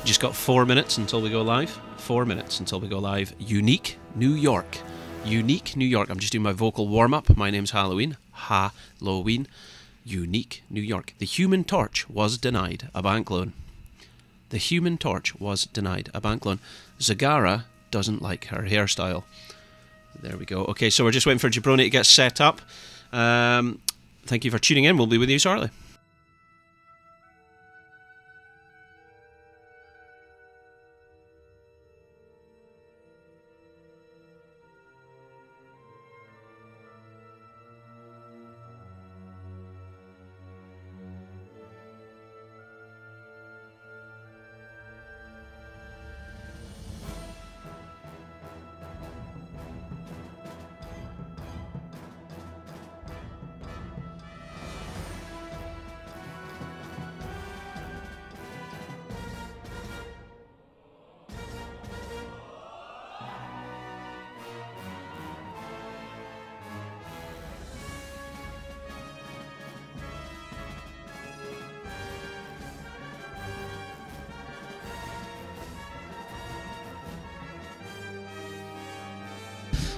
Just got 4 minutes until we go live. 4 minutes until we go live. Unique New York. Unique New York. I'm just doing my vocal warm-up. My name's Halloween. Halloween. Unique New York. The Human Torch was denied a bank loan. The Human Torch was denied a bank loan. Zagara doesn't like her hairstyle. There we go. Okay, so we're just waiting for Jabroni to get set up. Thank you for tuning in. We'll be with you shortly.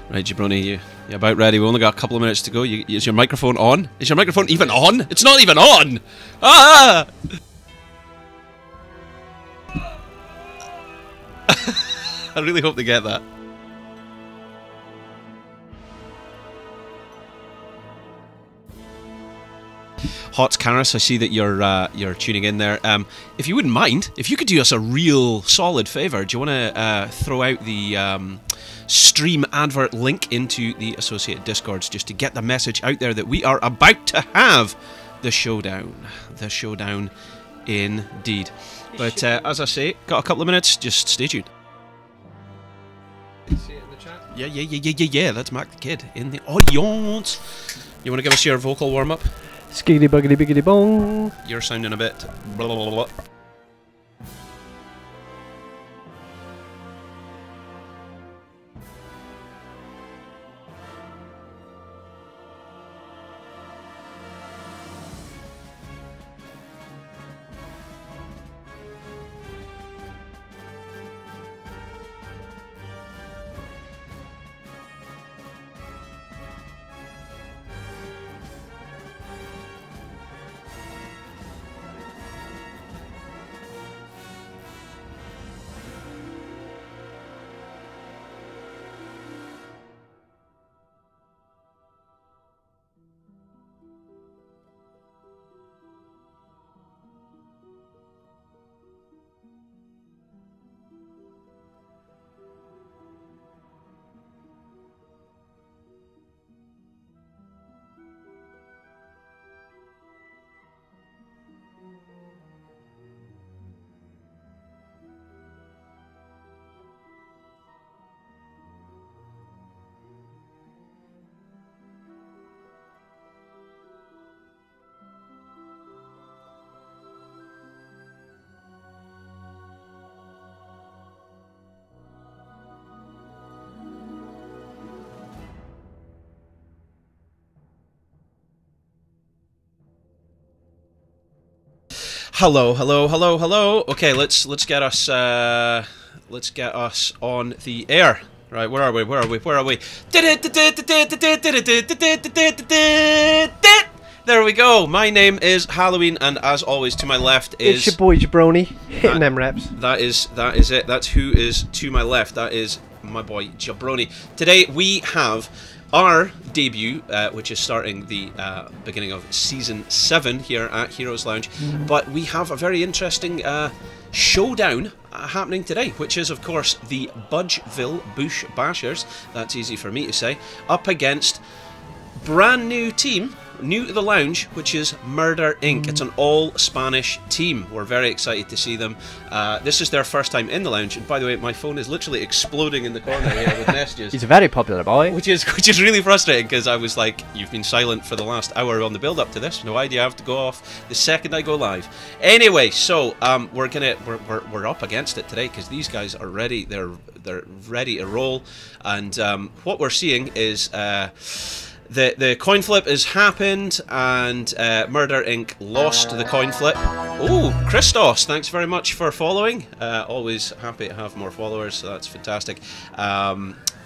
Right, Jabroni, you're about ready. We've only got a couple of minutes to go. Is your microphone on? Is your microphone even on? It's not even on! Ah! I really hope they get that. Hots Karis, I see that you're tuning in there. If you wouldn't mind, if you could do us a real solid favour, do you want to throw out the stream advert link into the associated discords just to get the message out there that we are about to have the showdown. The showdown indeed. But as I say, got a couple of minutes, just stay tuned. See it in the chat? Yeah, that's Mac the Kid in the audience. You want to give us your vocal warm-up? Skiggity buggity biggity bong. You're sounding a bit blah blah blah. Hello. Okay, let's get us on the air. Right, where are we? There we go. My name is Halloween, and as always, to my left is... It's your boy Jabroni, hitting them reps. That is it. That's who is to my left. That is my boy Jabroni. Today we have our debut, which is starting the beginning of Season 7 here at Heroes Lounge. But we have a very interesting showdown happening today, which is, of course, the Budgeville Bush Bashers, that's easy for me to say, up against brand new team, new to the lounge, which is Murder Inc. It's an all-Spanish team. We're very excited to see them. This is their first time in the lounge, and by the way, my phone is literally exploding in the corner here with messages. He's a very popular boy. Which is really frustrating, because I was like, you've been silent for the last hour on the build-up to this. No idea I have to go off the second I go live. Anyway, so we're up against it today, because these guys are ready. They're ready to roll, and what we're seeing is The coin flip has happened, and Murder Inc. lost the coin flip. Oh, Christos, thanks very much for following. Always happy to have more followers, so that's fantastic.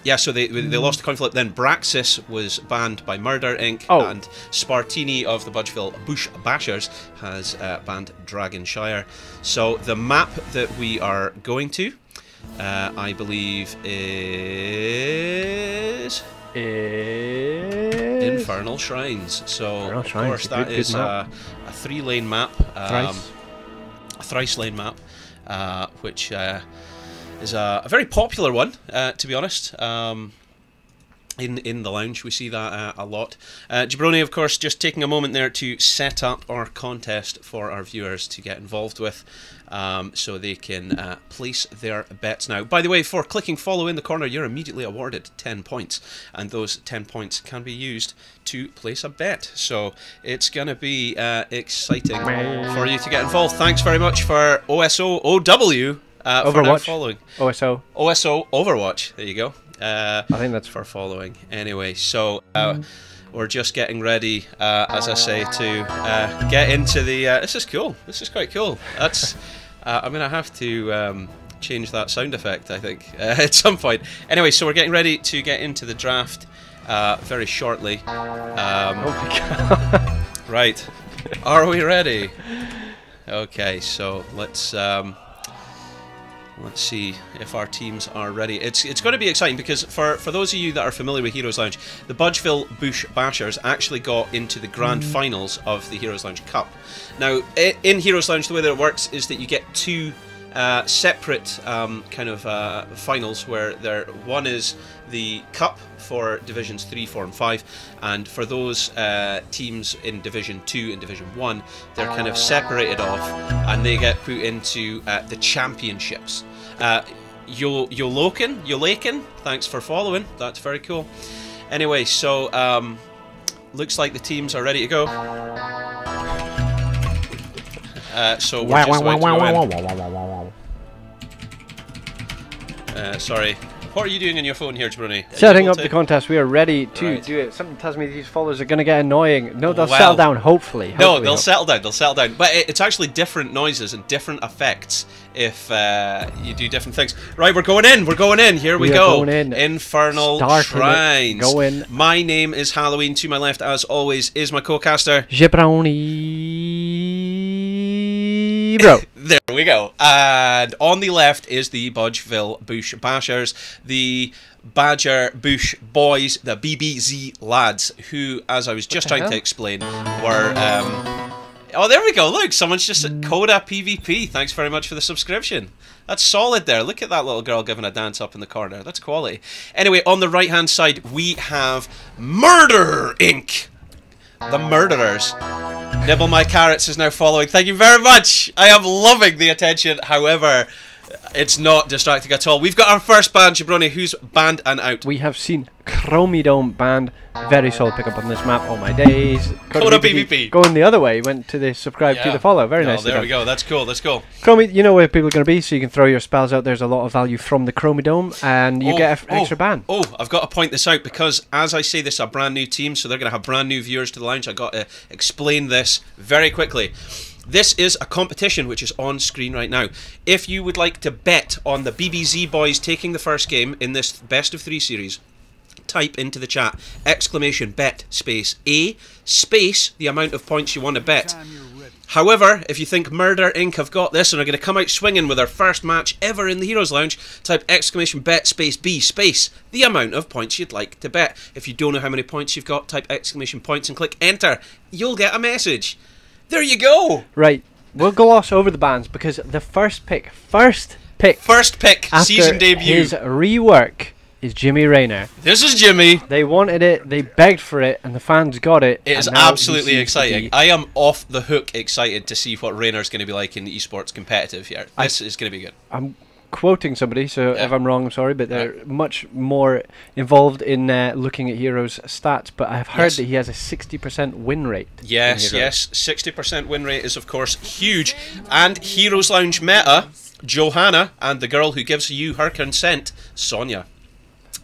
Yeah, so they lost the coin flip. Then Braxis was banned by Murder Inc. And Spartini of the Budgeville Bush Bashers has banned Dragonshire. So the map that we are going to, I believe, is Infernal Shrines. So of course that is a 3-lane map, a thrice-lane map, which is a very popular one, to be honest. In the lounge, we see that a lot. Jabroni, of course, just taking a moment there to set up our contest for our viewers to get involved with, so they can place their bets now. By the way, for clicking follow in the corner, you're immediately awarded 10 points, and those 10 points can be used to place a bet. So it's going to be exciting for you to get involved. Thanks very much for OSO-OW. Overwatch. Following. OSO. OSO Overwatch. There you go. I think that's for following. Anyway, so we're just getting ready, as I say, to get into the. This is cool. This is quite cool. That's. I'm gonna have to change that sound effect, I think, at some point. Anyway, so we're getting ready to get into the draft very shortly. oh my God. Right. Are we ready? Okay, so let's see if our teams are ready. It's going to be exciting because for those of you that are familiar with Heroes Lounge, the Budgeville Bush Bashers actually got into the grand finals of the Heroes Lounge Cup. Now, in Heroes Lounge, the way that it works is that you get two separate kind of finals, where one is the Cup for Divisions 3, 4 and 5, and for those teams in Division 2 and Division 1, they're kind of separated off and they get put into the Championships. Yolakin, thanks for following, that's very cool. Anyway, so looks like the teams are ready to go. So we're just about to go in. Sorry. What are you doing on your phone here, Jabroni? Setting up the contest. We are ready to do it. Something tells me these followers are going to get annoying. No, they'll settle down, hopefully. No, they'll settle down. They'll settle down. But it's actually different noises and different effects if you do different things. Right, we're going in. We're going in. Here we go. Infernal Shrines. Go in. My name is Halloween. To my left, as always, is my co-caster. Jabroni, bro. There we go. And on the left is the Budgeville Bush Bashers, the Badger Bush Boys, the BBZ lads, who, as I was just trying to explain, were... oh, there we go. Look, someone's just at Coda PvP. Thanks very much for the subscription. That's solid there. Look at that little girl giving a dance up in the corner. That's quality. Anyway, on the right-hand side, we have Murder Inc. The Murderers. Nibble My Carrots is now following. Thank you very much. I am loving the attention. However, it's not distracting at all. We've got our first ban, Jabroni. Who's banned and out? We have seen Chromidome banned. Very solid pickup on this map. Oh my days. Coda PvP. Going the other way. Went to the subscribe to the follow. Very nice. There we go. That's cool. That's cool. Chromie, you know where people are going to be, so you can throw your spells out. There's a lot of value from the Chromidome, and you get an extra ban. Oh, I've got to point this out because, as I say, this is a brand new team, so they're going to have brand new viewers to the lounge. I've got to explain this very quickly. This is a competition which is on screen right now. If you would like to bet on the BBZ boys taking the first game in this best of 3 series, type into the chat !bet space A space the amount of points you want to bet. However, if you think Murder Inc. have got this and are going to come out swinging with their first match ever in the Heroes Lounge, type !bet space B space the amount of points you'd like to bet. If you don't know how many points you've got, type !points and click enter. You'll get a message. There you go. Right, we'll gloss over the bans because the first pick, season debut, his rework is Jimmy Rayner. This is Jimmy. They wanted it, they begged for it, and the fans got it. It is absolutely exciting. I am off the hook excited to see what Rayner's going to be like in the esports competitive here. This is going to be good. I'm quoting somebody, so if I'm wrong, I'm sorry, but they're much more involved in looking at Heroes' stats, but I've heard that he has a 60% win rate. Yes, 60% win rate is, of course, huge. And Heroes Lounge meta, Johanna, and the girl who gives you her consent, Sonia.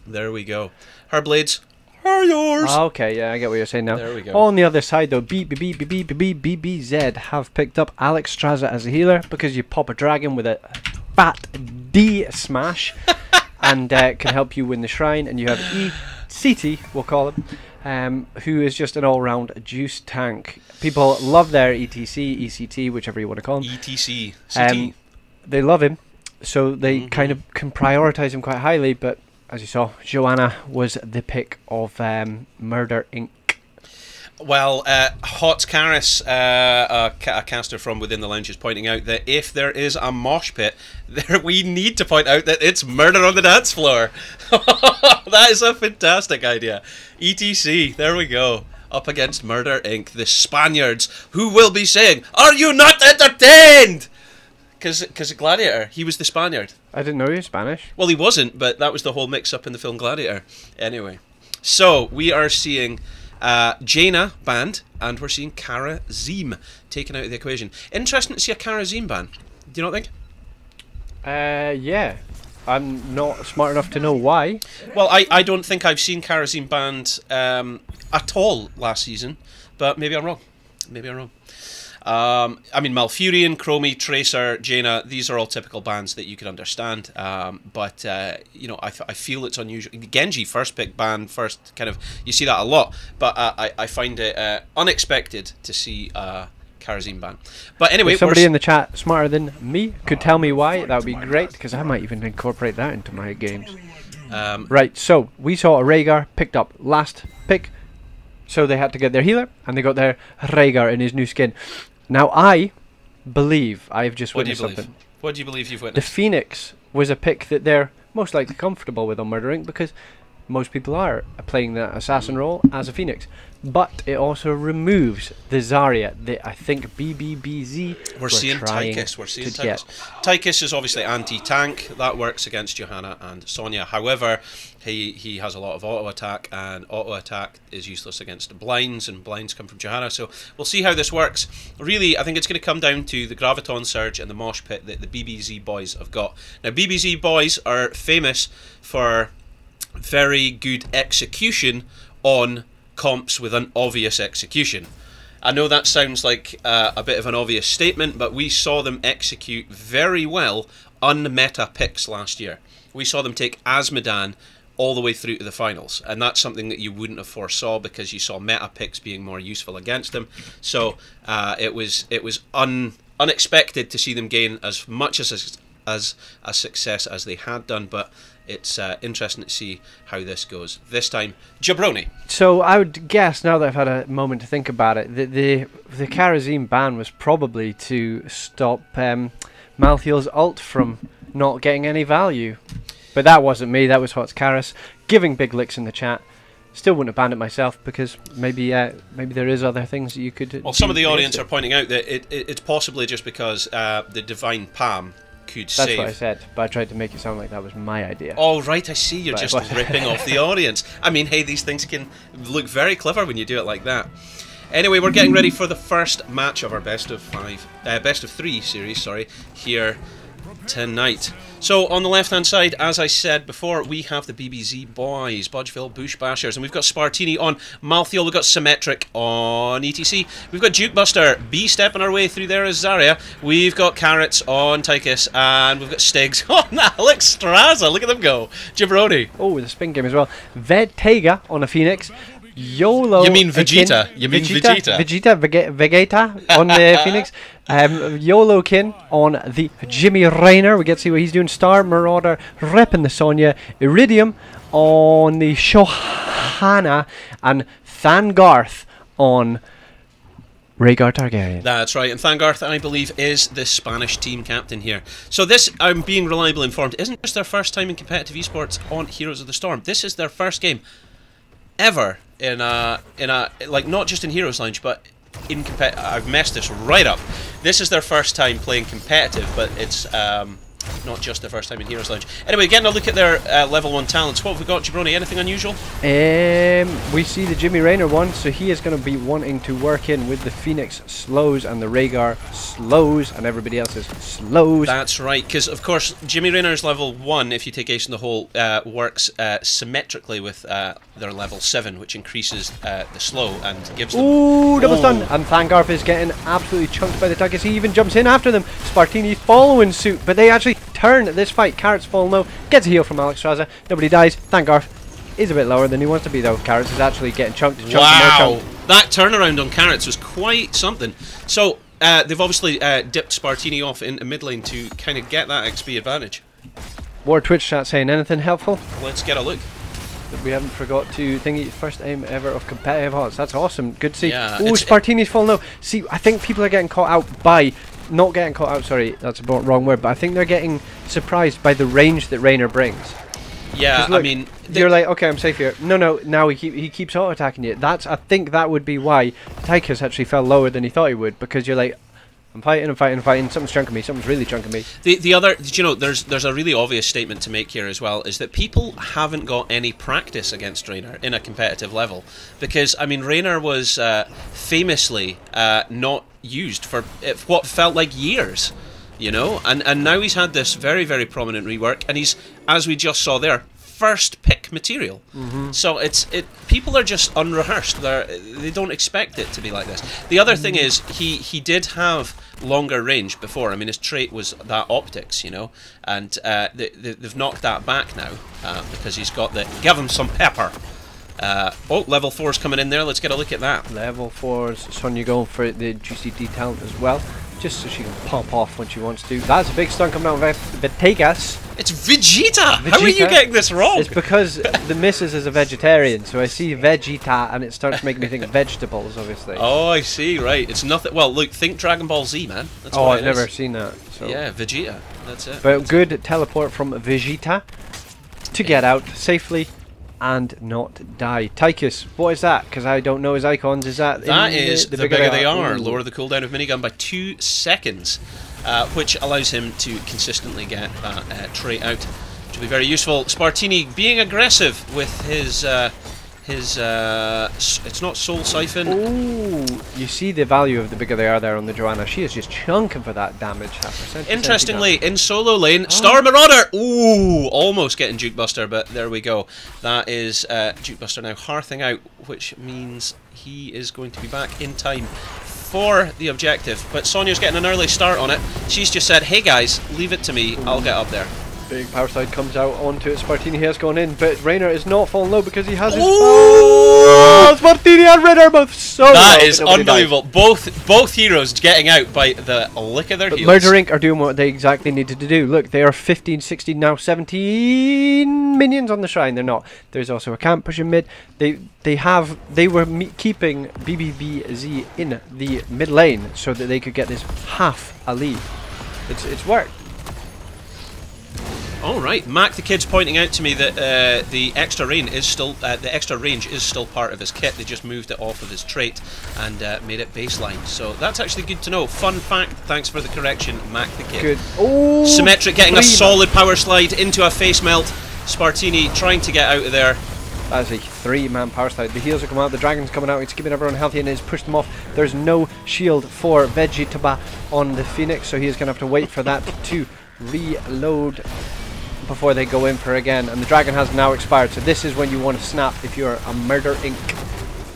There we go. Her blades. are yours. Okay, yeah, I get what you're saying now. There we go. On the other side, though, BBZ have picked up Alex Straza as a healer because you pop a dragon with a fat D smash and can help you win the shrine. And you have ECT, we'll call him, who is just an all-round juice tank. People love their ETC, ECT, whichever you want to call him. ETC, CT. They love him, so they kind of can prioritize him quite highly, but as you saw, Joanna was the pick of Murder Inc. Well, Hot Karis, a caster from within the lounge, is pointing out that if there is a mosh pit, we need to point out that it's murder on the dance floor. That is a fantastic idea. ETC, there we go. Up against Murder Inc., the Spaniards, who will be saying, "Are you not entertained?" Because Gladiator, he was the Spaniard. I didn't know he was Spanish. Well, he wasn't, but that was the whole mix-up in the film Gladiator. Anyway, so we are seeing Jaina banned, and we're seeing Kara Zim taken out of the equation. Interesting to see a Kara Zim ban. Do you not think? Yeah. I'm not smart enough to know why. Well, I don't think I've seen Kara Zim banned at all last season, but maybe I'm wrong. Maybe I'm wrong. I mean, Malfurion, Chromie, Tracer, Jaina, these are all typical bans that you can understand. But you know, I feel it's unusual. Genji, first pick ban, first kind of, you see that a lot. But I find it unexpected to see Kara Zim ban. But anyway, if somebody in the chat smarter than me could tell me why, that would be great, because I might even incorporate that into my games. Right, so we saw a Rhaegar picked up last pick. So they had to get their healer, and they got their Rhaegar in his new skin. Now I believe I've just witnessed something. What do you believe you've The witnessed? Phoenix was a pick that they're most likely comfortable with on Murder Inc. because most people are playing the assassin role as a Phoenix. But it also removes the Zarya that I think BBBZ We're seeing Tychus. We're seeing Tychus. Tychus is obviously anti-tank. That works against Johanna and Sonya. However, he has a lot of auto attack, and auto attack is useless against blinds, and blinds come from Johanna. So we'll see how this works. Really, I think it's going to come down to the Graviton Surge and the Mosh Pit that the BBZ boys have got. Now, BBZ boys are famous for very good execution on comps with an obvious execution. I know that sounds like a bit of an obvious statement, but we saw them execute very well unmeta picks last year. We saw them take Azmodan all the way through to the finals, and that's something that you wouldn't have foresaw because you saw meta picks being more useful against them. So it was unexpected to see them gain as much as a success as they had done, but it's interesting to see how this goes. This time, Jabroni. So I would guess, now that I've had a moment to think about it, that the Kara Zim ban was probably to stop Malthiel's ult from not getting any value. But that wasn't me, that was Hot Karis giving big licks in the chat. Still wouldn't have banned it myself because maybe there is other things that you could. Well, some of the audience are pointing out that it's possibly just because the Divine Palm could save. That's what I said, but I tried to make it sound like that was my idea. Oh, right, I see. You're just ripping off the audience. I mean, hey, these things can look very clever when you do it like that. Anyway, we're getting ready for the first match of our best of 3 series, sorry, here tonight. So on the left hand side, as I said before, we have the BBZ boys, Budgeville Bush Bashers, and we've got Spartini on Malthiel, we've got Symmetric on ETC, we've got Dukebuster, B stepping our way through there as Zarya, we've got Carrots on Tychus, and we've got Stigs on Alex Straza. Look at them go. Jabroni. Oh, the spin game as well. Vedtega on a Phoenix. YOLO. You mean Vegeta? You mean Vegeta? Vegeta on the Phoenix. YOLO Kin on the Jimmy Raynor. We get to see what he's doing. Star Marauder repping the Sonya. Iridium on the Shohana. And Thangarth on Rhaegar Targaryen. That's right, and Thangarth, I believe, is the Spanish team captain here. So this, I'm being reliably informed, isn't just their first time in competitive esports on Heroes of the Storm. This is their first game ever in a like, not just in HeroesLounge, but in I've messed this right up. This is their first time playing competitive, but it's not just their first time in Heroes Lounge. Anyway, getting a look at their level 1 talents. What have we got, Jabroni? Anything unusual? We see the Jimmy Raynor one, so he is going to be wanting to work in with the Phoenix slows and the Rhaegar slows and everybody else's slows. That's right, because of course Jimmy Raynor's level 1, if you take Ace in the Hole, works symmetrically with their level 7, which increases the slow and gives them... Ooh, double stun! And Thangarth is getting absolutely chunked by the Tychus. He even jumps in after them. Spartini's following suit, but they actually turn this fight. Carrot's falling low, gets a heal from Alexstrasza. Nobody dies. Thangarth is a bit lower than he wants to be though. Carrots is actually getting chunked. Wow! That turnaround on Carrots was quite something. So, they've obviously dipped Spartini off into mid lane to kind of get that XP advantage. War Twitch chat saying anything helpful? Let's get a look. We haven't forgot to thingy first aim ever of competitive odds. That's awesome. Good to see. Yeah, Ooh, Spartini's falling low. See, I think people are getting caught out by... Not getting caught out, sorry, that's a wrong word, but I think they're getting surprised by the range that Raynor brings. Yeah, look, I mean... You're like, okay, I'm safe here. No, now he keeps auto-attacking you. I think that would be why Tychus actually fell lower than he thought he would, because you're like, I'm fighting, something's chunking me, something's really chunking me. The other, you know, there's a really obvious statement to make here as well, is that people haven't got any practice against Raynor in a competitive level. Because, I mean, Raynor was famously not used for what felt like years, you know? And now he's had this very, very prominent rework, and he's, as we just saw there, first pick material. So people are just unrehearsed. They don't expect it to be like this. The other thing is he did have longer range before. I mean, his trait was that optics, you know, and they've knocked that back now because he's got the give him some pepper. Oh, level 4's coming in there. Let's get a look at that. Level 4's Sonya going for the juicy D talent as well, just so she can pop off when she wants to. That's a big stun coming out of Vegas. It's Vegeta! How are you getting this wrong? It's because the missus is a vegetarian, so I see Vegeta and it starts making me think of vegetables, obviously. Oh, I see, right. It's nothing. Well, look, think Dragon Ball Z, man. That's I've never seen that. So. Yeah, Vegeta. That's it. But good teleport from Vegeta to get out safely and not die. Tychus, what is that? Because I don't know his icons. Is that the bigger they are. Lower the cooldown of minigun by 2 seconds. Which allows him to consistently get that trait out, which will be very useful. Spartini being aggressive with his it's not Soul Siphon. Ooh, you see the value of the bigger they are there on the Joanna. She is just chunking for that damage. Interestingly, in solo lane, Star Marauder. Ooh, almost getting Juke Buster, but there we go. That is Juke Buster now hearthing out, which means he is going to be back in time for the objective, but Sonya's getting an early start on it. She's just said, hey guys, leave it to me, I'll get up there. Big power slide comes out onto it. Spartini has gone in, but Raynor is not falling low because he has his... Oh! Spartini and Raynor are both so low. That is unbelievable. Both heroes getting out by the lick of their heels. Murder Inc. are doing what they exactly needed to do. Look, they are 15, 16, now 17 minions on the shrine. They're not. There's also a camp pushing mid. They were keeping BBBZ in the mid lane so that they could get this half a lead. It's worked. All right, Mac the Kid's pointing out to me that the extra range is still part of his kit. They just moved it off of his trait and made it baseline. So that's actually good to know. Fun fact. Thanks for the correction, Mac the Kid. Good. Oh, Symmetric getting a solid power slide into a face melt. Spartini trying to get out of there. That's a 3-man power slide. The heals are coming out. The dragon's coming out. It's keeping everyone healthy and has pushed them off. There's no shield for Vegeta on the Phoenix, so he is going to have to wait for that to reload before they go in for again, and the dragon has now expired, so this is when you want to snap if you're a Murder Inc.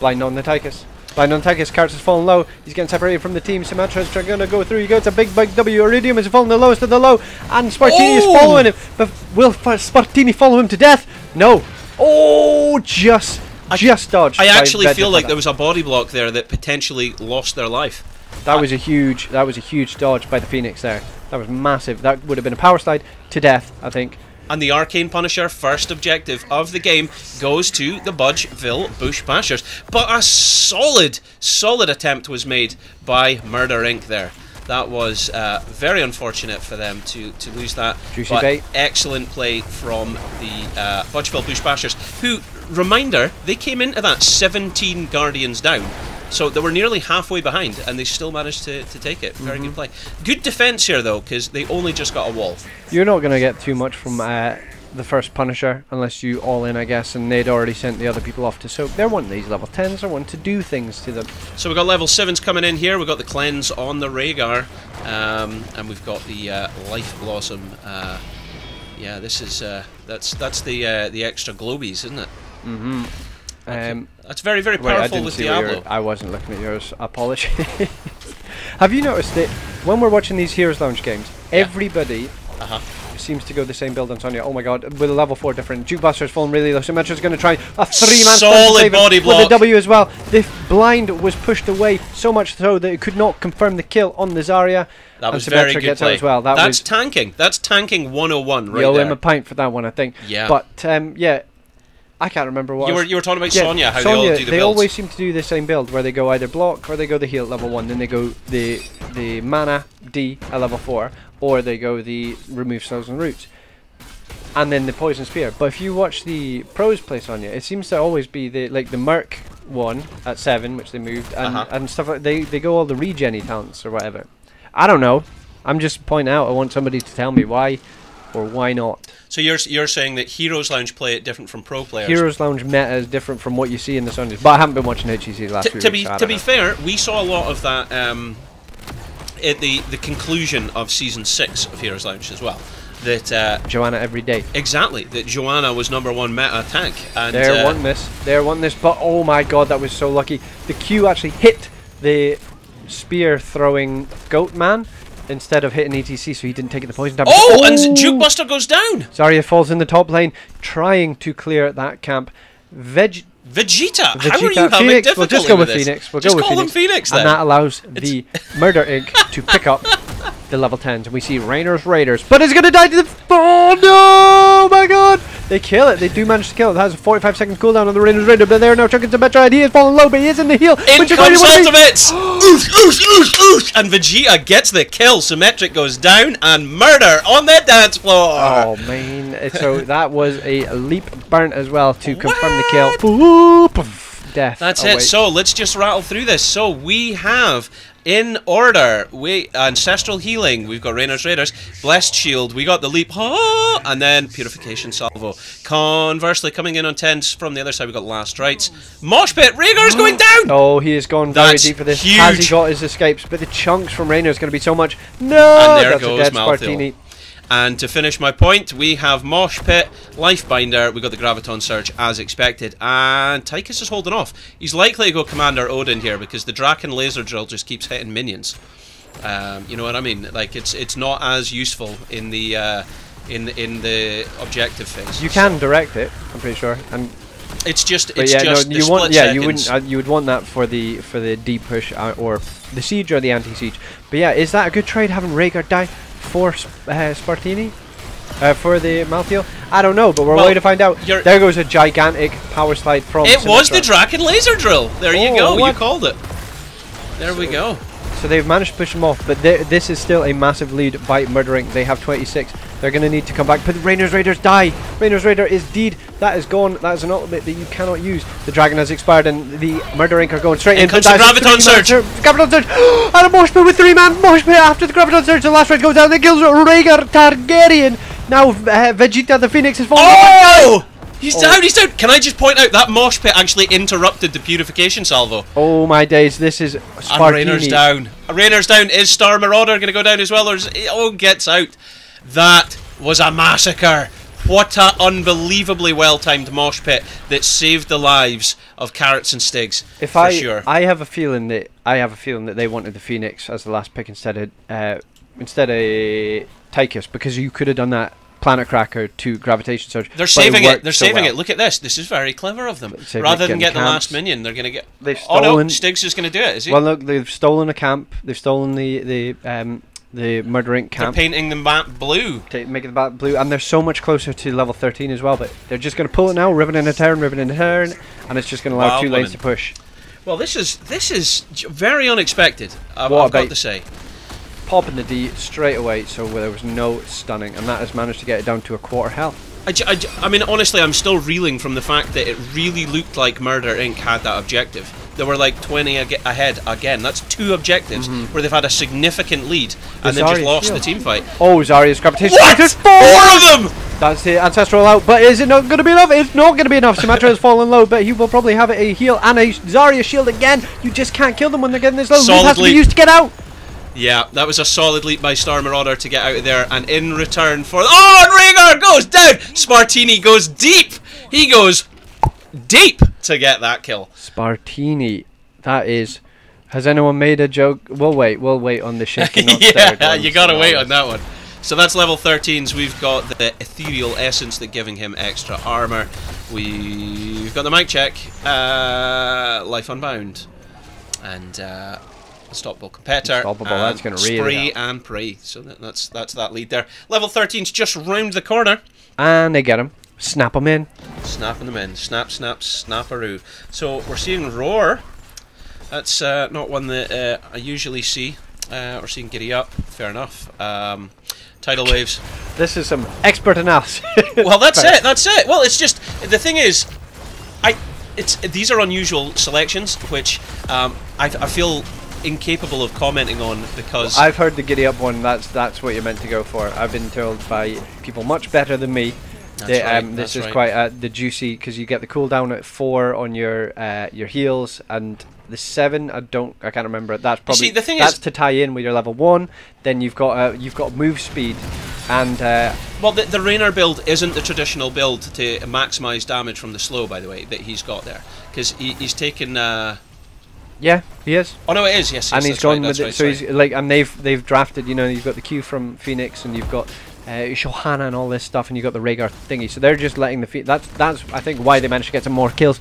Blind on the Tychus. Blind on the Tychus, Carrots is falling low, he's getting separated from the team. Symmetra is going to go through, he gets a big W, Iridium is falling the lowest of the low, and Spartini is following him, but will Spartini follow him to death? No. Oh, just dodged. I actually feel like there was a body block there that potentially lost their life. That was a huge dodge by the Phoenix there. That was massive. That would have been a power slide to death, I think. And the Arcane Punisher first objective of the game goes to the Budgeville Bush Bashers. But a solid attempt was made by Murder Inc. there. That was very unfortunate for them to lose that. Juicy bait. Excellent play from the Budgeville Bush Bashers, who, reminder, they came into that 17 Guardians down. So they were nearly halfway behind, and they still managed to take it. Very good play. Good defense here, though, because they only just got a wall. You're not going to get too much from the first Punisher unless you all in, I guess, and they'd already sent the other people off to soak. They're wanting these level 10s, they're wanting to do things to them. So we've got level 7s coming in here. We've got the Cleanse on the Rhaegar, and we've got the Life Blossom. Yeah, this is that's the extra globies, isn't it? That's very, very powerful with Diablo. I wasn't looking at yours. Apologies. Have you noticed that when we're watching these Heroes Lounge games, everybody seems to go the same build on Sonya? Oh my god, with a level 4 different. Jukebuster's falling really low. Symmetra's going to try a 3-man solid body block with a W as well. The blind was pushed away so much so that it could not confirm the kill on the Zarya. That was very good play. As well. That's tanking. That's tanking 101 right there. You owe him a pint for that one, I think. Yeah. But yeah, I can't remember what you were talking about. Sonya, how they all do the builds. They always seem to do the same build where they go either block or they go the heal at level 1, then they go the mana D at level 4, or they go the remove spells and roots, and then the poison spear. But if you watch the pros play Sonya, it seems to always be the Merc one at 7, which they moved, and stuff like they go all the regen talents or whatever. I don't know. I'm just pointing out. I want somebody to tell me why or why not. So you're saying that Heroes Lounge play it different from pro players? Heroes Lounge meta is different from what you see in the Sonyas. But I haven't been watching HEC the last few weeks. To be fair, we saw a lot of that at the conclusion of Season 6 of Heroes Lounge as well. That Joanna every day. Exactly. That Joanna was #1 meta tank. And they're wanting this. They're wanting this. But oh my god, that was so lucky. The Q actually hit the spear throwing goat man instead of hitting ETC, so he didn't take the poison damage. Oh, and Jukebuster goes down! Zarya falls in the top lane, trying to clear that camp. Vegeta, how are you having Phoenix. difficulty We'll just go with this? Phoenix. Just call him Phoenix then. And that allows the Murder Inc. to pick up the level 10s. And we see Rainer's Raiders. But it's going to die to the... Oh no! Oh my god! They kill it. They do manage to kill it. It has a 45-second cooldown on the Rainer's Raider. But they're now chucking to Metroid. He is falling low, but he is in the heal. In comes ultimates! Oosh, oosh, oosh, oosh! And Vegeta gets the kill. Symmetric goes down and Murder on the dance floor! Oh man. So that was a leap burnt as well to confirm the kill. Boop. Death. That's it. So let's just rattle through this. So we have, in order, Ancestral Healing, we've got Rainer's Raiders, Blessed Shield, we got the Leap, and then Purification Salvo. Conversely, coming in on 10s from the other side, we've got Last Rites. Mosh Pit, Rhaegar's going down! Oh, he has gone very deep for this. Huge. Has he got his escapes? But the chunks from Rainer is going to be so much. No! And there that's goes a dead Malthael. Spartini. And to finish my point, we have Mosh Pit, Lifebinder, we got the Graviton Surge as expected, and Tychus is holding off. He's likely to go Commander Odin here because the Draken Laser Drill just keeps hitting minions. You know what I mean? Like it's not as useful in the objective phase. You can direct it, I'm pretty sure, and it's just you would want that for the deep push or the siege or the anti-siege. But yeah, is that a good trade having Rhaegar die for Spartini? For the Malthael? I don't know, but we're waiting to find out. There goes a gigantic power slide from It was the Draken Laser Drill! There you go, you called it. There we go. So they've managed to push them off, but this is still a massive lead by Murder Inc. They have 26. They're going to need to come back. But Rainer's Raiders die. Rainer's Raider is dead. That is gone. That is an ultimate that you cannot use. The dragon has expired, and the Murder Inc. are going straight in. Comes the Graviton Surge. Graviton Surge. And a Mosh Pit with 3-man. Mosh Pit after the Graviton Surge. The last right goes down. They kills Rhaegar Targaryen. Now Vegeta the Phoenix is falling. Oh! He's down, he's down! Can I just point out that Mosh Pit actually interrupted the Purification Salvo? Oh my days, this is Spartini. And Rainer's down. Rainer's down. Is Star Marauder going to go down as well? Or is gets out. That was a massacre. What a unbelievably well-timed Mosh Pit that saved the lives of Carrots and Stigs, for sure. I have a feeling that they wanted the Phoenix as the last pick instead of Tychus, because you could have done that Planet Cracker to Gravitation Surge. They're saving it. They're saving it. Look at this. This is very clever of them. Rather than get the last minion, they're going to get... Oh no, Stig's just going to do it, is he? Well, look, they've stolen a camp. They've stolen the Murder Inc. camp. They're painting the map blue. Making the map blue, and they're so much closer to level 13 as well, but they're just going to pull it now, ribbon in a turn, and it's just going to allow 2 lanes to push. Well, this is very unexpected, I've got to say. Popping the D straight away, so there was no stunning, and that has managed to get it down to a quarter health. I mean, honestly, I'm still reeling from the fact that it really looked like Murder Inc. had that objective. they were like 20 ahead again. That's 2 objectives where they've had a significant lead and then just lost the team fight. Oh, Zarya's gravitation. What? 4 of them! That's the ancestral out, but is it not going to be enough? It's not going to be enough. Symmetra has fallen low, but he will probably have a heal and a Zarya shield again. You just can't kill them when they're getting this low. Leap has to be used to get out. Yeah, that was a solid leap by Star Marauder to get out of there, and in return for... Oh, and Rhaegar goes down! Spartini goes deep! He goes deep to get that kill. Spartini, that is... Has anyone made a joke? We'll wait on the shaking not stirred Yeah, one, you gotta wait on that one. So that's level 13s. We've got the Ethereal Essence that giving him extra armor. We've got the mic check, Life Unbound, and Unstoppable Competitor. Unstoppable, that's going to really Spray and Pray. So that's that lead there. Level 13's just round the corner. And they get him. Snap him in. Snapping them in. Snap, snap, snapperoo. So we're seeing Roar. That's not one that I usually see. We're seeing Giddy Up. Fair enough. Tidal Waves. This is some expert analysis. Well, that's it. That's it. Well, it's just the thing is, these are unusual selections, which I feel incapable of commenting on because I've heard the Giddy Up one. That's what you're meant to go for. I've been told by people much better than me. This is quite the juicy because you get the cooldown at 4 on your heals and the 7. I can't remember. That's probably the thing that's is to tie in with your level 1. Then you've got move speed and well, the Raynor build isn't the traditional build to maximize damage from the slow. By the way, that he's got there because he's taken. Yeah, he is. Oh no, it is. Yes, and he's gone with it. So he's like, and they've drafted. You know, you've got the Q from Phoenix, and you've got Shohana and all this stuff, and you've got the Rhaegar thingy. So they're just letting the that's I think why they managed to get some more kills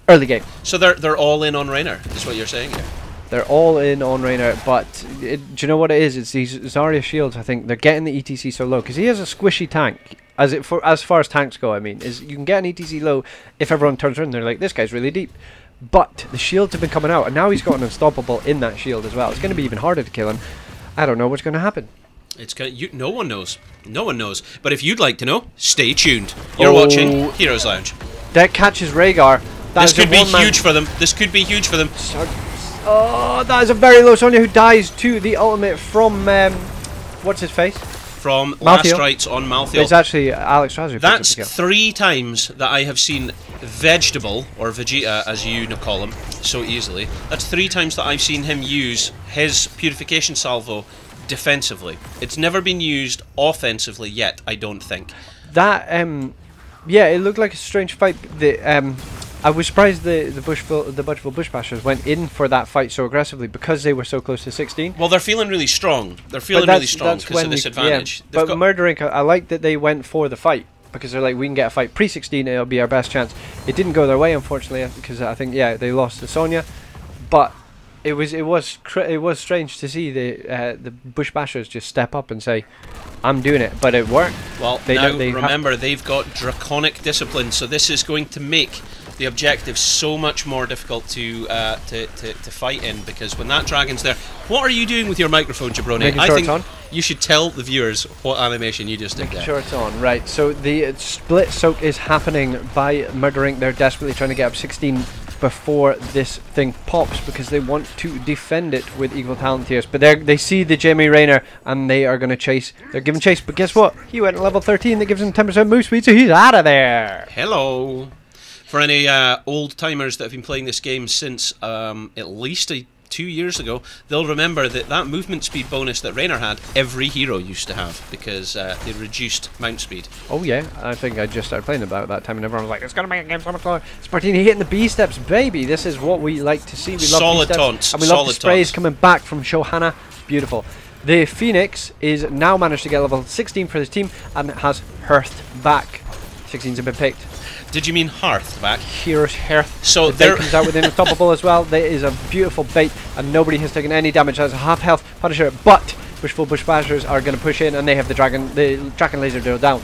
early game. So they're all in on Raynor, is what you're saying here. They're all in on Raynor, but do you know what it is? It's these Zarya shields. I think they're getting the ETC so low because he has a squishy tank. As far as tanks go, I mean, is you can get an ETC low if everyone turns around and they're like, this guy's really deep. But the shields have been coming out, and now he's got an unstoppable in that shield as well. It's going to be even harder to kill him. I don't know what's going to happen. It's no one knows. No one knows. But if you'd like to know, stay tuned. You're watching Heroes Lounge. That catches Rhaegar. This could be huge for them. This could be huge for them. Oh, that is a very low Sonya who dies to the ultimate from what's his face? From Last Rites on Malthael. It's actually Alex Strazer. That's 3 times that I have seen Vegetable, or Vegeta as you call him so easily. That's 3 times that I've seen him use his Purification Salvo defensively. It's never been used offensively yet, I don't think. That yeah, it looked like a strange fight. I was surprised the Budgeville Bushbashers went in for that fight so aggressively because they were so close to 16. Well, they're feeling really strong. They're feeling really strong because of this advantage. Yeah, but Murdering, I like that they went for the fight because they're like, we can get a fight pre-16, it'll be our best chance. It didn't go their way, unfortunately, because I think they lost to Sonya. But it was strange to see the Bushbashers just step up and say, I'm doing it, but it worked. Well, remember they've got Draconic Discipline, so this is going to make the objective so much more difficult to fight in, because when that dragon's there... What are you doing with your microphone, Jabroni? Making sure it's on. You should tell the viewers what animation you just did there. Making sure it's on, right. So the split soak is happening by Murdering. They're desperately trying to get up 16 before this thing pops because they want to defend it with equal talent tiers. But they see the Jamie Raynor and they are going to chase. They're giving chase, but guess what? He went at level 13. That gives him 10% move speed, so he's out of there. Hello. For any old timers that have been playing this game since at least 2 years ago, they'll remember that movement speed bonus that Raynor had, every hero used to have, because they reduced mount speed. Oh yeah, I think I just started playing about that time and everyone was like, it's going to make a game so much more. Spartini hitting the B steps, baby. This is what we like to see. We love solid B steps, taunts. and we love the sprays coming back from Shohana. Beautiful. The Phoenix is now managed to get level 16 for his team and has Hearth back. 16's have been picked. Did you mean Hearth back? Heroes Hearth. So there comes out with an unstoppable as well. There is a beautiful bait, and nobody has taken any damage. Has a half health Punisher, but Bushville Bushbashers are going to push in, and they have the Dragon Laser drill down.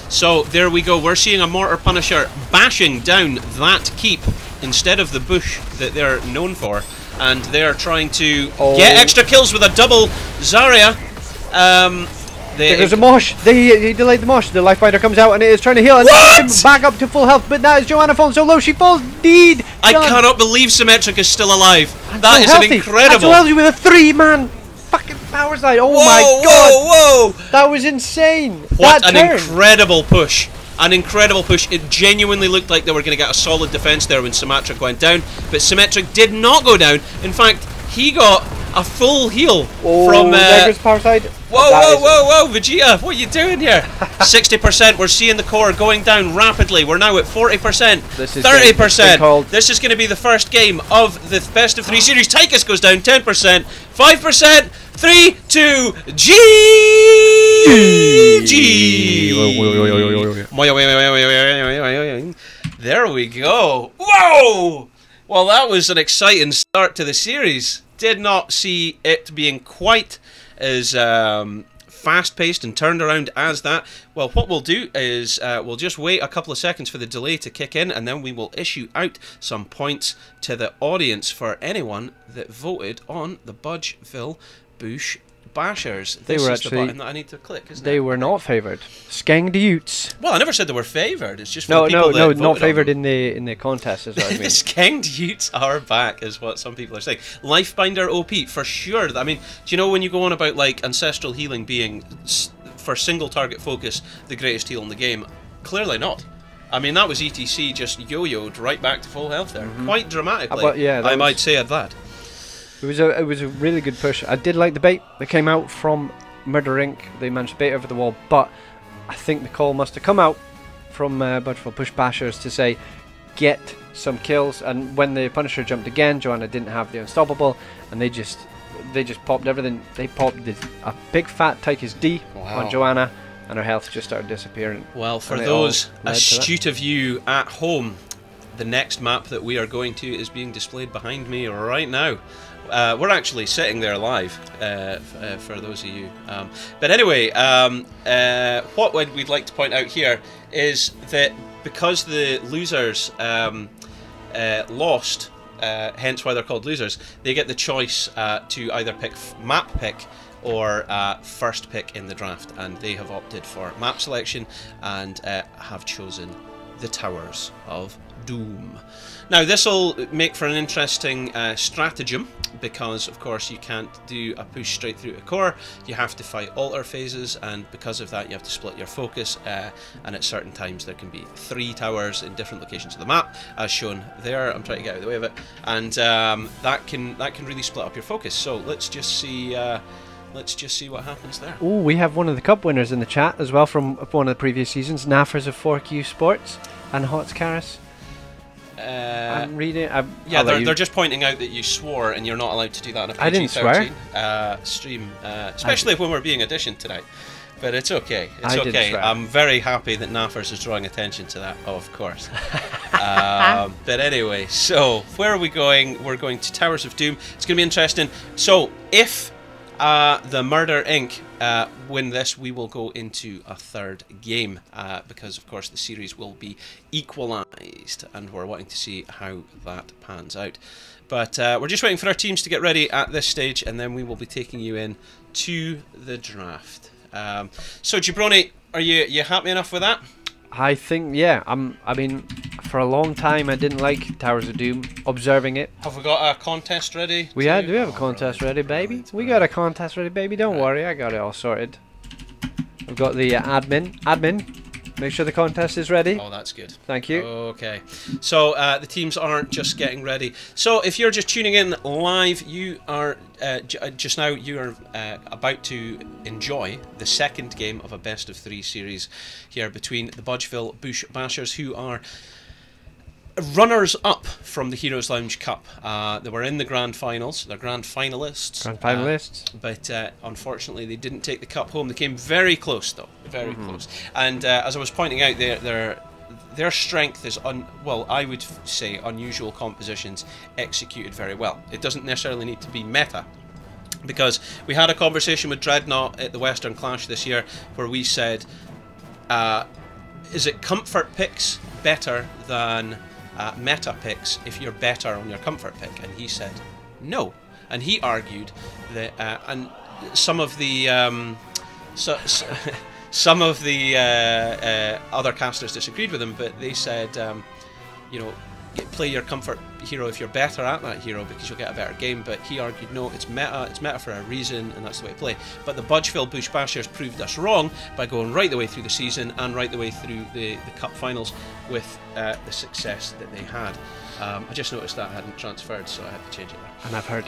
So there we go. We're seeing a Mortar Punisher bashing down that keep instead of the bush that they're known for, and they are trying to get extra kills with a double Zarya. There's a mosh. He delayed the mosh. The life binder comes out and it is trying to heal. And What? back up to full health. But now is Joanna falling so low. She falls deed. I cannot believe Symmetric is still alive. That is so an healthy. incredible. And so healthy with a 3-man fucking power slide. Oh Whoa, my god. whoa, whoa. That was insane. What that an turn. incredible push. An incredible push. It genuinely looked like they were going to get a solid defense there when Symmetric went down. But Symmetric did not go down. In fact, he got a full heal from... Dagger's power slide. Whoa, Vegeta, what are you doing here? 60%, we're seeing the core going down rapidly. We're now at 40%, 30%. This is going to be the first game of the best of 3 series. Tychus goes down 10%, 5%, 3, 2, G. There we go. Whoa! Well, that was an exciting start to the series. Did not see it being quite as fast-paced and turned around as that. Well, what we'll do is we'll just wait a couple of seconds for the delay to kick in, and then we will issue out some points to the audience for anyone that voted on the Budgeville Bush Bashers. This is the button that I need to click, isn't it? They were not favoured. Skenged Utes. Well, I never said they were favoured. It's just for the people that voted not favoured on them. in the contest. Is what I mean. The Skenged Utes are back, is what some people are saying. Lifebinder OP for sure. I mean, do you know when you go on about like ancestral healing being for single target focus the greatest heal in the game? Clearly not. I mean, that was ETC just yo-yoed right back to full health there, quite dramatically. I might say at that. It was a really good push. I did like the bait that came out from Murder Inc. They managed to bait over the wall, but I think the call must have come out from Budgeville Push Bashers to say, get some kills. And when the Punisher jumped again, Joanna didn't have the Unstoppable, and they just popped everything. They popped a big fat Tychus D on Joanna, and her health just started disappearing. Well, for those astute of you at home, the next map that we are going to is being displayed behind me right now. We're actually sitting there live, for those of you. But anyway, what we'd like to point out here is that because the losers lost, hence why they're called losers, they get the choice to either pick map pick or first pick in the draft, and they have opted for map selection and have chosen the Towers of Doom. Now this will make for an interesting stratagem, because of course you can't do a push straight through a core, you have to fight altar phases, and because of that you have to split your focus, and at certain times there can be 3 towers in different locations of the map, as shown there. I'm trying to get out of the way of it, and that can really split up your focus. So let's just see what happens there. Oh, we have one of the cup winners in the chat as well from one of the previous seasons, Naffers of 4Q Sports and Hots Karis. I'm reading. Yeah, they're just pointing out that you swore, and you're not allowed to do that on a PG-13 I didn't swear. Stream, especially when we're being auditioned tonight. But it's okay. It's okay. I'm very happy that Naffers is drawing attention to that, of course. But anyway, so where are we going? We're going to Towers of Doom. It's going to be interesting. So if the Murder Inc. Win this, we will go into a third game, because of course the series will be equalised, and we're wanting to see how that pans out. But we're just waiting for our teams to get ready at this stage, and then we will be taking you in to the draft. So Jabroni, are you happy enough with that? I think, yeah. I mean, for a long time I didn't like Towers of Doom, observing it. Have we got a contest ready? We do have a contest ready, baby. We got a contest ready, baby. Don't worry, I got it all sorted. We've got the admin. Make sure the contest is ready. Oh, that's good. Thank you. Okay. So the teams aren't just getting ready. So if you're just tuning in live, you are just now about to enjoy the second game of a best of 3 series here between the Budgeville Bush Bashers, who are runners up from the Heroes Lounge Cup. They were in the grand finals. They're grand finalists. But unfortunately they didn't take the cup home. They came very close though, very close. And as I was pointing out, their strength is I would say unusual compositions executed very well. It doesn't necessarily need to be meta, because we had a conversation with Dreadnought at the Western Clash this year where we said, is it comfort picks better than meta picks if you're better on your comfort pick? And he said no, and he argued that and some of the some of the other casters disagreed with him, but they said, you know, play your comfort hero if you're better at that hero because you'll get a better game. But he argued, no, it's meta for a reason, and that's the way to play. But the Budgeville Bush Bashers proved us wrong by going right the way through the season and right the way through the cup finals with the success that they had. I just noticed that hadn't transferred, so I had to change it there. And I've heard.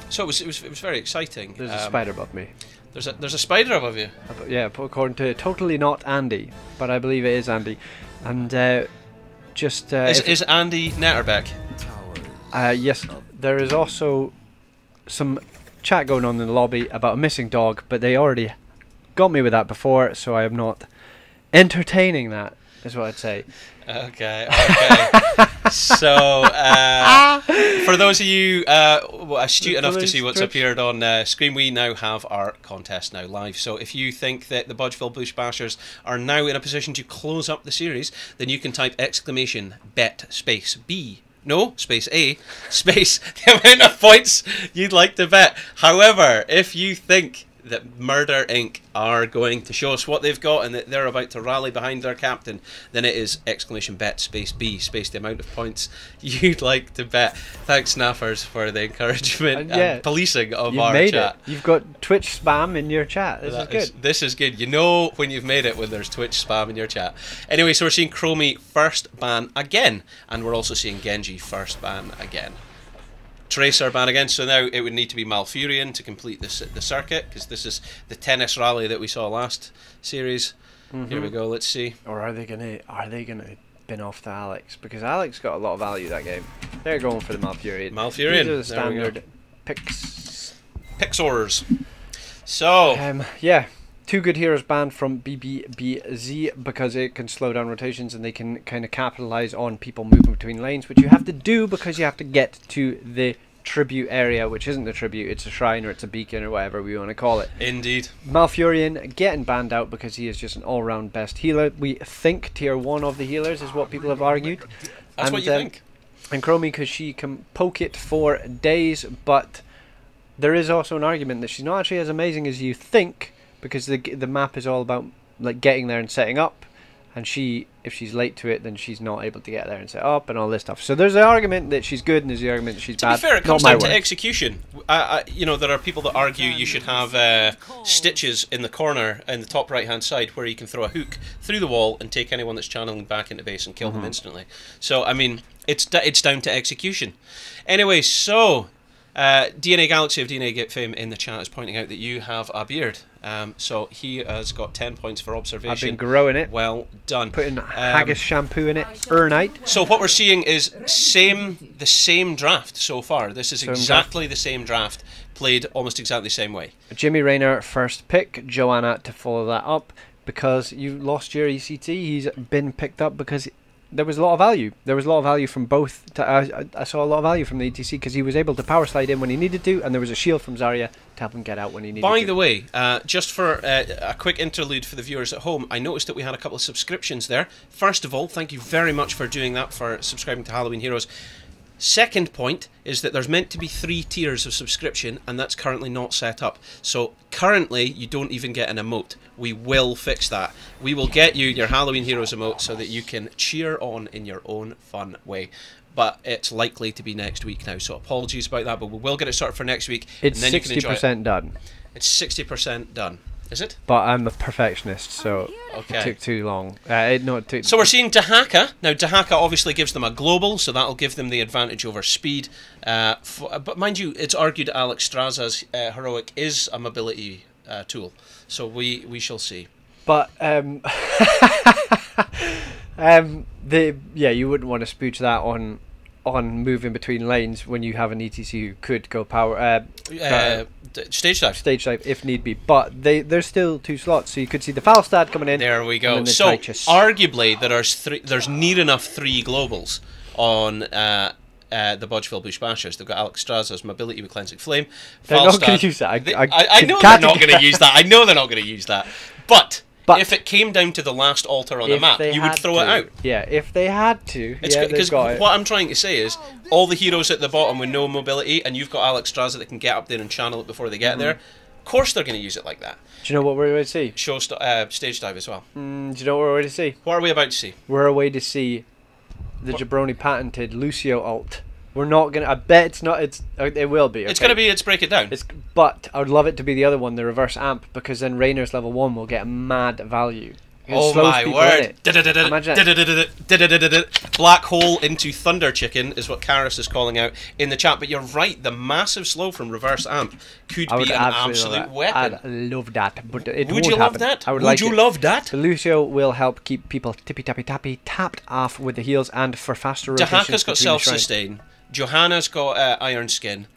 So it was very exciting. There's a spider above me. There's a spider above you. Yeah, according to totally not Andy, but I believe it is Andy. And is Andy Netterbeck? Yes, there is also some chat going on in the lobby about a missing dog, but they already got me with that before, so I am not entertaining that, is what I'd say. Okay. So, for those of you astute enough to see what's appeared on screen, we now have our contest now live. So if you think that the Budgeville Bush Bashers are now in a position to close up the series, then you can type exclamation bet space B. No, space A, space the amount of points you'd like to bet. However, if you think that Murder Inc. are going to show us what they've got and that they're about to rally behind their captain, then it is exclamation bet space B space the amount of points you'd like to bet. Thanks, Snaffers, for the encouragement and policing of our chat. You've got Twitch spam in your chat. This is good. This is good. You know when you've made it when there's Twitch spam in your chat. Anyway, so we're seeing Chromie first ban again, and we're also seeing Genji first ban again. Tracer ban again, so now it would need to be Malfurion to complete the circuit, because this is the tennis rally that we saw last series. Here we go, let's see. Or are they gonna bin off to Alex? Because Alex got a lot of value that game. They're going for the Malfurion. Malfurion. These are the standard picks. Pixors. So yeah. 2 good heroes banned from BBBZ because it can slow down rotations and they can kind of capitalize on people moving between lanes, which you have to do because you have to get to the tribute area, which isn't the tribute, it's a shrine or it's a beacon or whatever we want to call it. Indeed. Malfurion getting banned out because he is just an all-round best healer. We think tier 1 of the healers is what people have argued. That's what you think. And Chromie because she can poke it for days, but there is also an argument that she's not actually as amazing as you think, because the map is all about like getting there and setting up, and if she's late to it, then she's not able to get there and set up and all this stuff. So there's the argument that she's good and there's the argument that she's bad. To be fair, it comes down to execution. You know, there are people that argue you should have stitches in the corner in the top right hand side where you can throw a hook through the wall and take anyone that's channeling back into base and kill them instantly. So I mean, it's down to execution. Anyway, so DNA Galaxy of DNA Get Fame in the chat is pointing out that you have a beard. So he has got 10 points for observation. I've been growing it. Well done. Putting haggis shampoo in it. Urnite. So what we're seeing is the same draft so far. This is exactly the same draft, played almost exactly the same way. Jimmy Rayner first pick. Joanna to follow that up because you lost your ECT. He's been picked up because there was a lot of value. There was a lot of value from both. I saw a lot of value from the ETC because he was able to power slide in when he needed to, and there was a shield from Zarya to help him get out when he needed to. By the way, just for a quick interlude for the viewers at home, I noticed that we had a couple of subscriptions there. First of all, thank you very much for doing that, for subscribing to Halloween Heroes. Second point is that there's meant to be 3 tiers of subscription, and that's currently not set up. So currently you don't even get an emote. We will fix that. We will get you your Halloween Heroes emote so that you can cheer on in your own fun way. But it's likely to be next week now, so apologies about that, but we will get it sorted for next week. It's and then 60% done. It's 60% done. Is it? But I'm a perfectionist, so it took too long. So we're seeing Dahaka. Now, Dahaka obviously gives them a global, so that'll give them the advantage over speed. But mind you, it's argued Alex Straza's heroic is a mobility tool, so we shall see. But you wouldn't want to spooch that on moving between lanes when you have an ETC who could go power stage dive if need be, but there's still 2 slots, so you could see the Falstad coming in. There we go. So arguably there's near enough 3 globals on the Budgeville Bush Bashers. They've got Alex Straza's mobility with Cleansing Flame. They're not going to use that. I know they're not going to use that. I know they're not going to use that. But if it came down to the last altar on the map, you would throw it out. Yeah, if they had to. Because what I'm trying to say is, all the heroes at the bottom with no mobility, and you've got Alex Straza that can get up there and channel it before they get there, Of course they're going to use it like that. Do you know what we're going to see? Stage dive as well. Do you know what we're going to see? What are we about to see? We're away to see the Jabroni patented Lucio ult. We're not going to... I bet it's not... It will be. Okay? It's going to be... Let's break it down. But I would love it to be the other one, the reverse amp, because then Rainer's level 1 will get mad value. Oh my word! Imagine Black hole into Thunder Chicken is what Karis is calling out in the chat. But you're right, the massive slow from reverse amp could be an absolute weapon. I'd love that, but it would won't you love happen. that? I would Would like you it. love that? The Lucio will help keep people tippy-tappy-tappy tapped off with the heals and for faster rotations. Dahaka's got self-sustain, Johanna's got Iron Skin,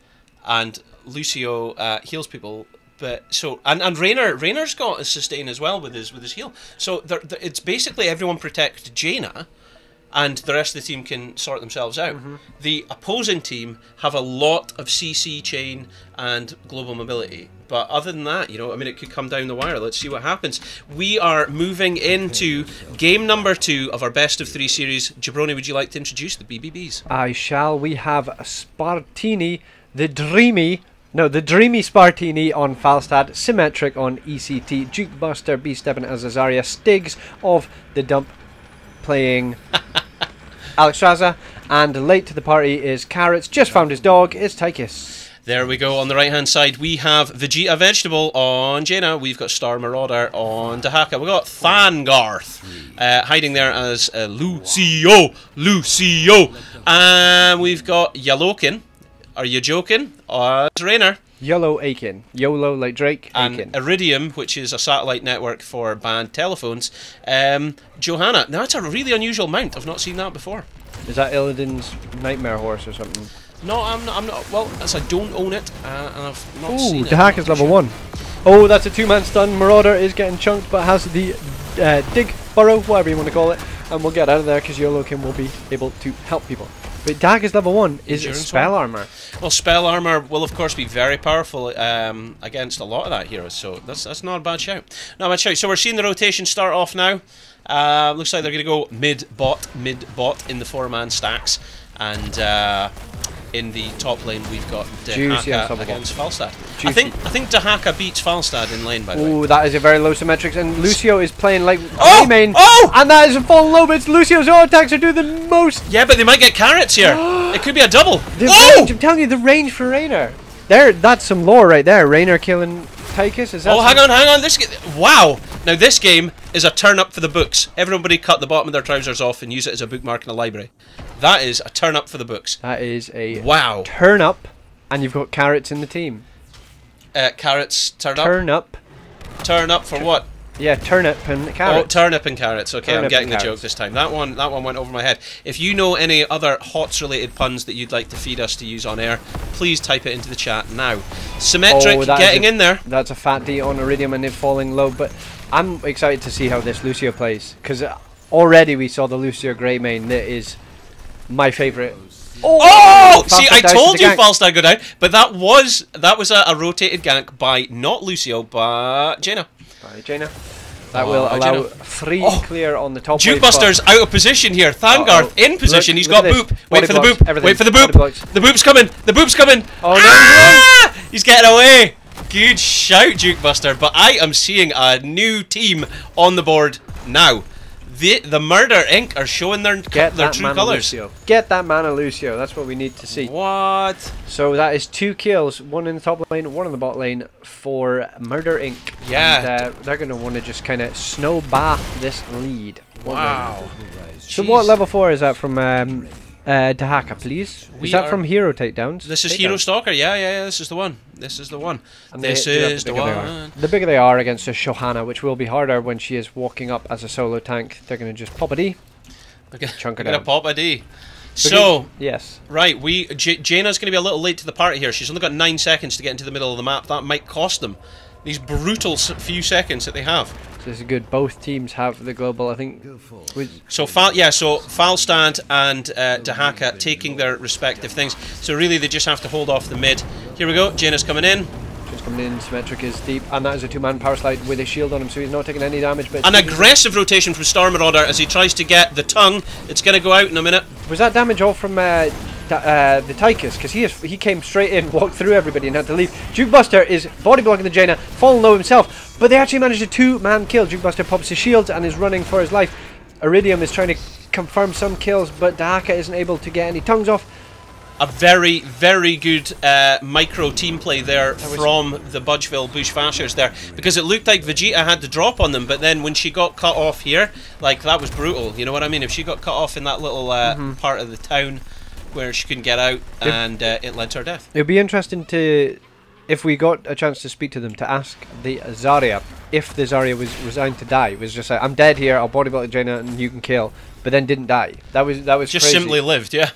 and Lucio heals people. But and Rainer's got a sustain as well with his heal. So it's basically everyone protect Jaina, and the rest of the team can sort themselves out. The opposing team have a lot of CC chain and global mobility. But other than that, you know, I mean, it could come down the wire. Let's see what happens. We are moving into game number 2 of our best of 3 series. Jabroni, would you like to introduce the BBBs? I shall. We have Spartini, the dreamy Spartini on Falstad, Symmetric on ECT, Dukebuster, B-Steppin as Azaria, Stigs of the Dump playing Alexstrasza, and late to the party is Carrots, just found his dog, is Tychus. There we go. On the right hand side we have Vegeta Vegetable on Jaina. We've got Star Marauder on Dahaka. We've got Thangarth hiding there as Lucio. And we've got Yalokin. Are you joking? Rainer. Yellow Aiken. YOLO like Drake. And Aiken. Iridium, which is a satellite network for band telephones. Johanna. Now, that's a really unusual mount. I've not seen that before. Is that Illidan's Nightmare Horse or something? No, I'm not. Well, as I don't own it, and I've not seen it. Dahaka's level 1. Oh, that's a 2-man stun. Marauder is getting chunked, but has the dig, burrow, whatever you want to call it. And we'll get out of there because YOLOkin will be able to help people. But Dahaka's level 1 is spell armor. Well, spell armor will of course be very powerful against a lot of that heroes, so that's not a bad shout. Not a bad shout. So we're seeing the rotation start off now. Looks like they're going to go mid bot in the 4-man stacks, and in the top lane we've got Dahaka against Falstad. I think Dahaka beats Falstad in lane, by the way. Oh, that is a very low symmetrics, and Lucio is playing like main. Oh! And that is a fallen low, but it's Lucio's auto attacks are doing the most. Yeah, but they might get carrots here. It could be a double. Range, I'm telling you, the range for Rainer. That's some lore right there. Rainer killing Tychus. Is that? Oh, hang on. Wow. Now this game is a turn up for the books. Everybody cut the bottom of their trousers off and use it as a bookmark in a library. That is a turn up for the books. That is a turn up, and you've got Carrots in the team. Carrots turn up. Turn up for what? Yeah, turnip and carrots. Oh, turnip and carrots. Okay, I'm getting the joke this time. That one went over my head. If you know any other HOTS-related puns that you'd like to feed us to use on air, please type it into the chat now. Symmetric getting in there. That's a fat D on Iridium and it falling low, but I'm excited to see how this Lucio plays, because already we saw the Lucio Grey main that is my favourite. Oh! See, I told you Falstad go down, but that was a rotated gank by not Lucio, but Jaina. That will allow free clear on the top. Dukebuster's out of position here. Thangarth in position. He's got boop. Wait for the boop. Wait for the boop. The boop's coming. The boop's coming. Oh no! He's getting away. Good shout, Dukebuster. But I am seeing a new team on the board now. The Murder Inc. are showing their true colours. Get that mana Lucio. That's what we need to see. What? So that is 2 kills, 1 in the top lane, 1 in the bot lane for Murder Inc. Yeah. And, they're going to want to just kind of snow bath this lead. Wow. So what level 4 is that from Dahaka, please? Is that from Hero Takedowns? This is Hero Stalker. Yeah. This is the one. This is the one. This is the one. The bigger they are against a Shohana, which will be harder when she is walking up as a solo tank, they're going to just pop a D. Chunk it out. Pop a D. So, yes. Right, Jaina's going to be a little late to the party here. She's only got 9 seconds to get into the middle of the map. That might cost them these brutal few seconds that they have. So this is good. Both teams have the global, I think. So Falstad and Dahaka taking their respective things. So really they just have to hold off the mid. Here we go. Jaina's coming in. She's coming in. Symmetric is deep, and that is a 2-man power slide with a shield on him, so he's not taking any damage. But an aggressive rotation from Star Marauder as he tries to get the tongue. It's going to go out in a minute. Was that damage all from the Tychus, because he came straight in, walked through everybody and had to leave. Jukebuster is body blocking the Jaina, falling low himself, but they actually managed a 2-man kill. Jukebuster pops his shields and is running for his life. Iridium is trying to confirm some kills, but Dahaka isn't able to get any tongues off. A very, very good micro team play there from the Budgeville Bushvashers there, because it looked like Vegeta had the drop on them, but then when she got cut off here, like, that was brutal, you know what I mean? If she got cut off in that little part of the town where she couldn't get out, and it led to her death. It would be interesting to, if we got a chance to speak to them, to ask the Zarya if the Zarya was resigned to die. It was just like, I'm dead here, I'll body block Jaina and you can kill, but then didn't die. That was just crazy. Simply lived, yeah.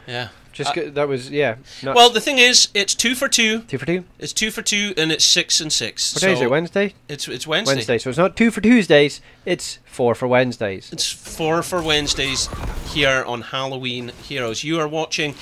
That was, yeah. Well, the thing is, it's 2 for 2. 2 for 2? It's 2 for 2, and it's 6 and 6. What day is it, Wednesday? It's Wednesday. Wednesday, so it's not 2 for Tuesdays, it's 4 for Wednesdays. It's 4 for Wednesdays here on Halloween Heroes. You are watching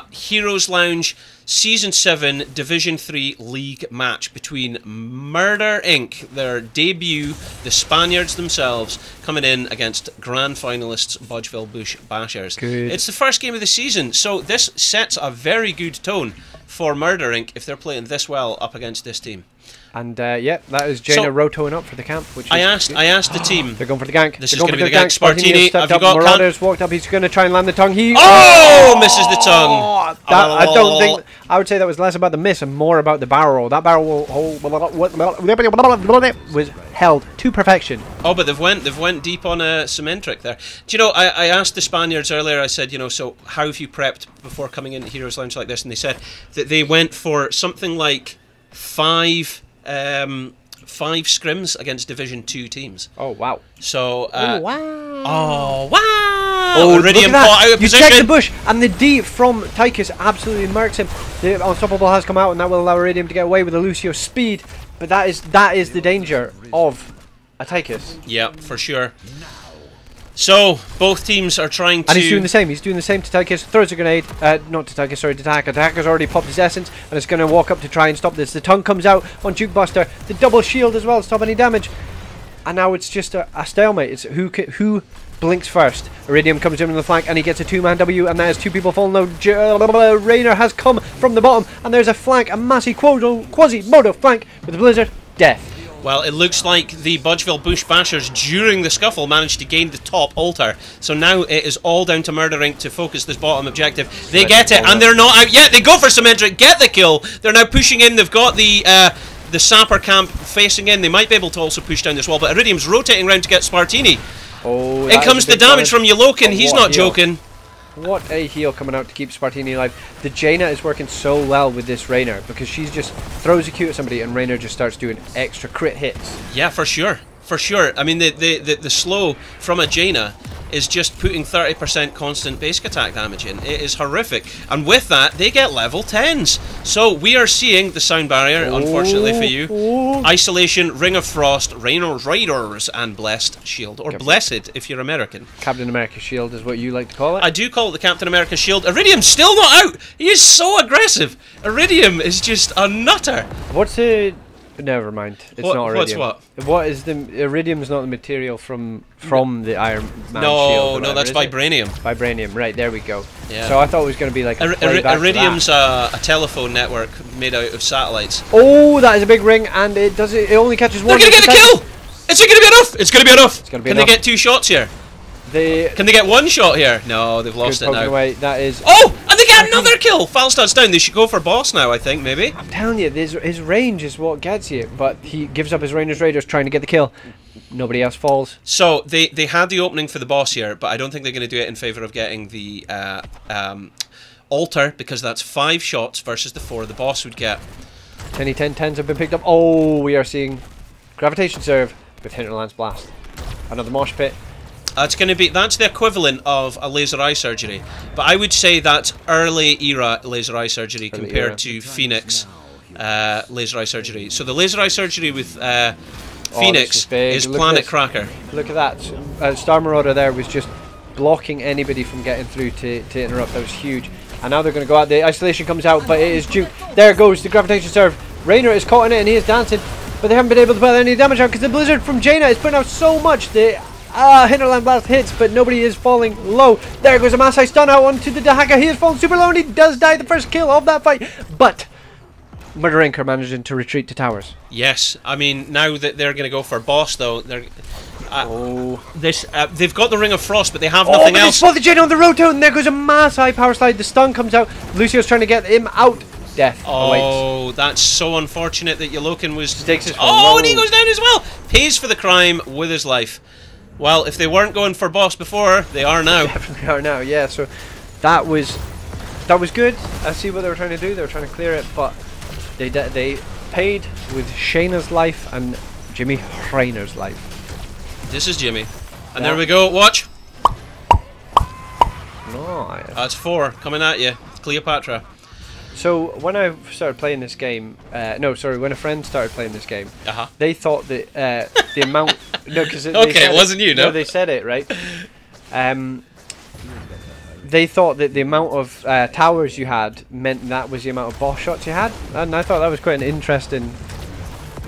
Heroes Lounge Season 7 Division 3 League match between Murder Inc., their debut, the Spaniards themselves, coming in against grand finalists Budgeville Bush Bashers. Good. It's the first game of the season, so this sets a very good tone for Murder Inc. if they're playing this well up against this team. And yeah, that is Jaina rotoing up for the camp. Which I asked the team. They're going for the gank. This is going to be the gank. Spartini, have you got Marauders walked up. He's going to try and land the tongue. He misses the tongue. I don't think. I would say that was less about the miss and more about the barrel roll. That barrel roll was held to perfection. Oh, but they've went deep on a Symmetric there. Do you know? I asked the Spaniards earlier. I said, you know, so how have you prepped before coming into Heroes Lounge like this? And they said that they went for something like 5 scrims against Division 2 teams. Oh wow! So oh wow! Oh wow! Oh, Iridium fought out of position. You check the bush, and the D from Tychus absolutely marks him. The Unstoppable has come out, and that will allow Iridium to get away with the Lucio speed. But that is the danger of a Tychus. Yeah, for sure. So both teams are trying to. And he's doing the same. He's doing the same to Tychus. Throws a grenade. Not to Tychus, sorry, to Dahaka. Dahaka's already popped his essence, and it's going to walk up to try and stop this. The tongue comes out on Jukebuster. The double shield as well to stop any damage. And now it's just a stalemate. It's who blinks first. Iridium comes in on the flank, and he gets a 2-man W, and there's 2 people falling low. Rainer has come from the bottom, and there's a flank, a massive Quasimodo flank with the Blizzard. Death. Well, it looks like the Budgeville Bush Bashers, during the scuffle, managed to gain the top altar. So now it is all down to Murder Inc. to focus this bottom objective. They get it, and they're not out yet. They go for Symmetric, get the kill. They're now pushing in. They've got the Sapper camp facing in. They might be able to also push down this wall, but Iridium's rotating around to get Spartini. Oh, in comes the damage from Yolokin. He's not joking. What a heal coming out to keep Spartini alive. The Jaina is working so well with this Rainer, because she's just throws a Q at somebody and Rainer just starts doing extra crit hits. Yeah, for sure. For sure. I mean, the slow from a Jaina is just putting 30% constant basic attack damage in. It is horrific. And with that, they get level 10s. So we are seeing the sound barrier, unfortunately for you. Isolation, Ring of Frost, Rainer's Raiders, and Blessed Shield. Or Blessed, if you're American. Captain America Shield is what you like to call it? I do call it the Captain America Shield. Iridium's still not out! He is so aggressive! Iridium is just a nutter! What's the... Never mind. It's not Iridium. What's what? What is the... Iridium's not the material from the Iron Man No, shield. that's Vibranium. Vibranium, right, there we go. Yeah. So I thought it was going to be like a Iridium's a telephone network made out of satellites. Oh, that is a big ring, and it only catches one. They're going to get the kill! Is it going to be enough? It's going to be enough! It's gonna be Can enough. They get 2 shots here? Can they get 1 shot here? No, they've lost it now. Away. That is... Oh! And they get another kill! Falstad's down. They should go for boss now, I think, maybe. I'm telling you, his range is what gets you. But he gives up his Rainer's Raiders trying to get the kill. Nobody else falls. So, they had the opening for the boss here, but I don't think they're going to do it in favour of getting the altar, because that's 5 shots versus the 4 the boss would get. 10s have been picked up. Oh, we are seeing Gravitation Serve with Hinterlands Blast. Another mosh pit. That's the equivalent of a laser eye surgery, but I would say that's early era laser eye surgery compared to Phoenix laser eye surgery. So the laser eye surgery with Phoenix is Planet Cracker. Look at that. Star Marauder there was just blocking anybody from getting through to interrupt. That was huge. And now they're going to go out. The isolation comes out, but it is Duke. There goes the Gravitation Serve. Rainer is caught in it and he is dancing, but they haven't been able to put any damage out because the Blizzard from Jaina is putting out so much. The Hinterland Blast hits, but nobody is falling low. There goes a Maasai stun out onto the Dahaka. He has fallen super low and he does die the first kill of that fight. But Murder Inc. are managing to retreat to towers. Yes, I mean, now that they're going to go for boss, though, they're... they've got the Ring of Frost, but they have nothing else. They spot the Jane on the roto, and there goes a Maasai power slide. The stun comes out. Lucio's trying to get him out. Death awaits. That's so unfortunate that Yolokin was... And he goes down as well! Pays for the crime with his life. Well, if they weren't going for boss before, they are now. Definitely are now, yeah. So that was good. I see what they were trying to do. They were trying to clear it, but they paid with Shayna's life and Jimmy Reiner's life. This is Jimmy. And there we go, watch! Nice. That's 4 coming at you. Cleopatra. So when I started playing this game, when a friend started playing this game, they thought that the amount... No, because it wasn't you, no? No, they said it, right? They thought that the amount of towers you had meant that was the amount of boss shots you had, and I thought that was quite an interesting...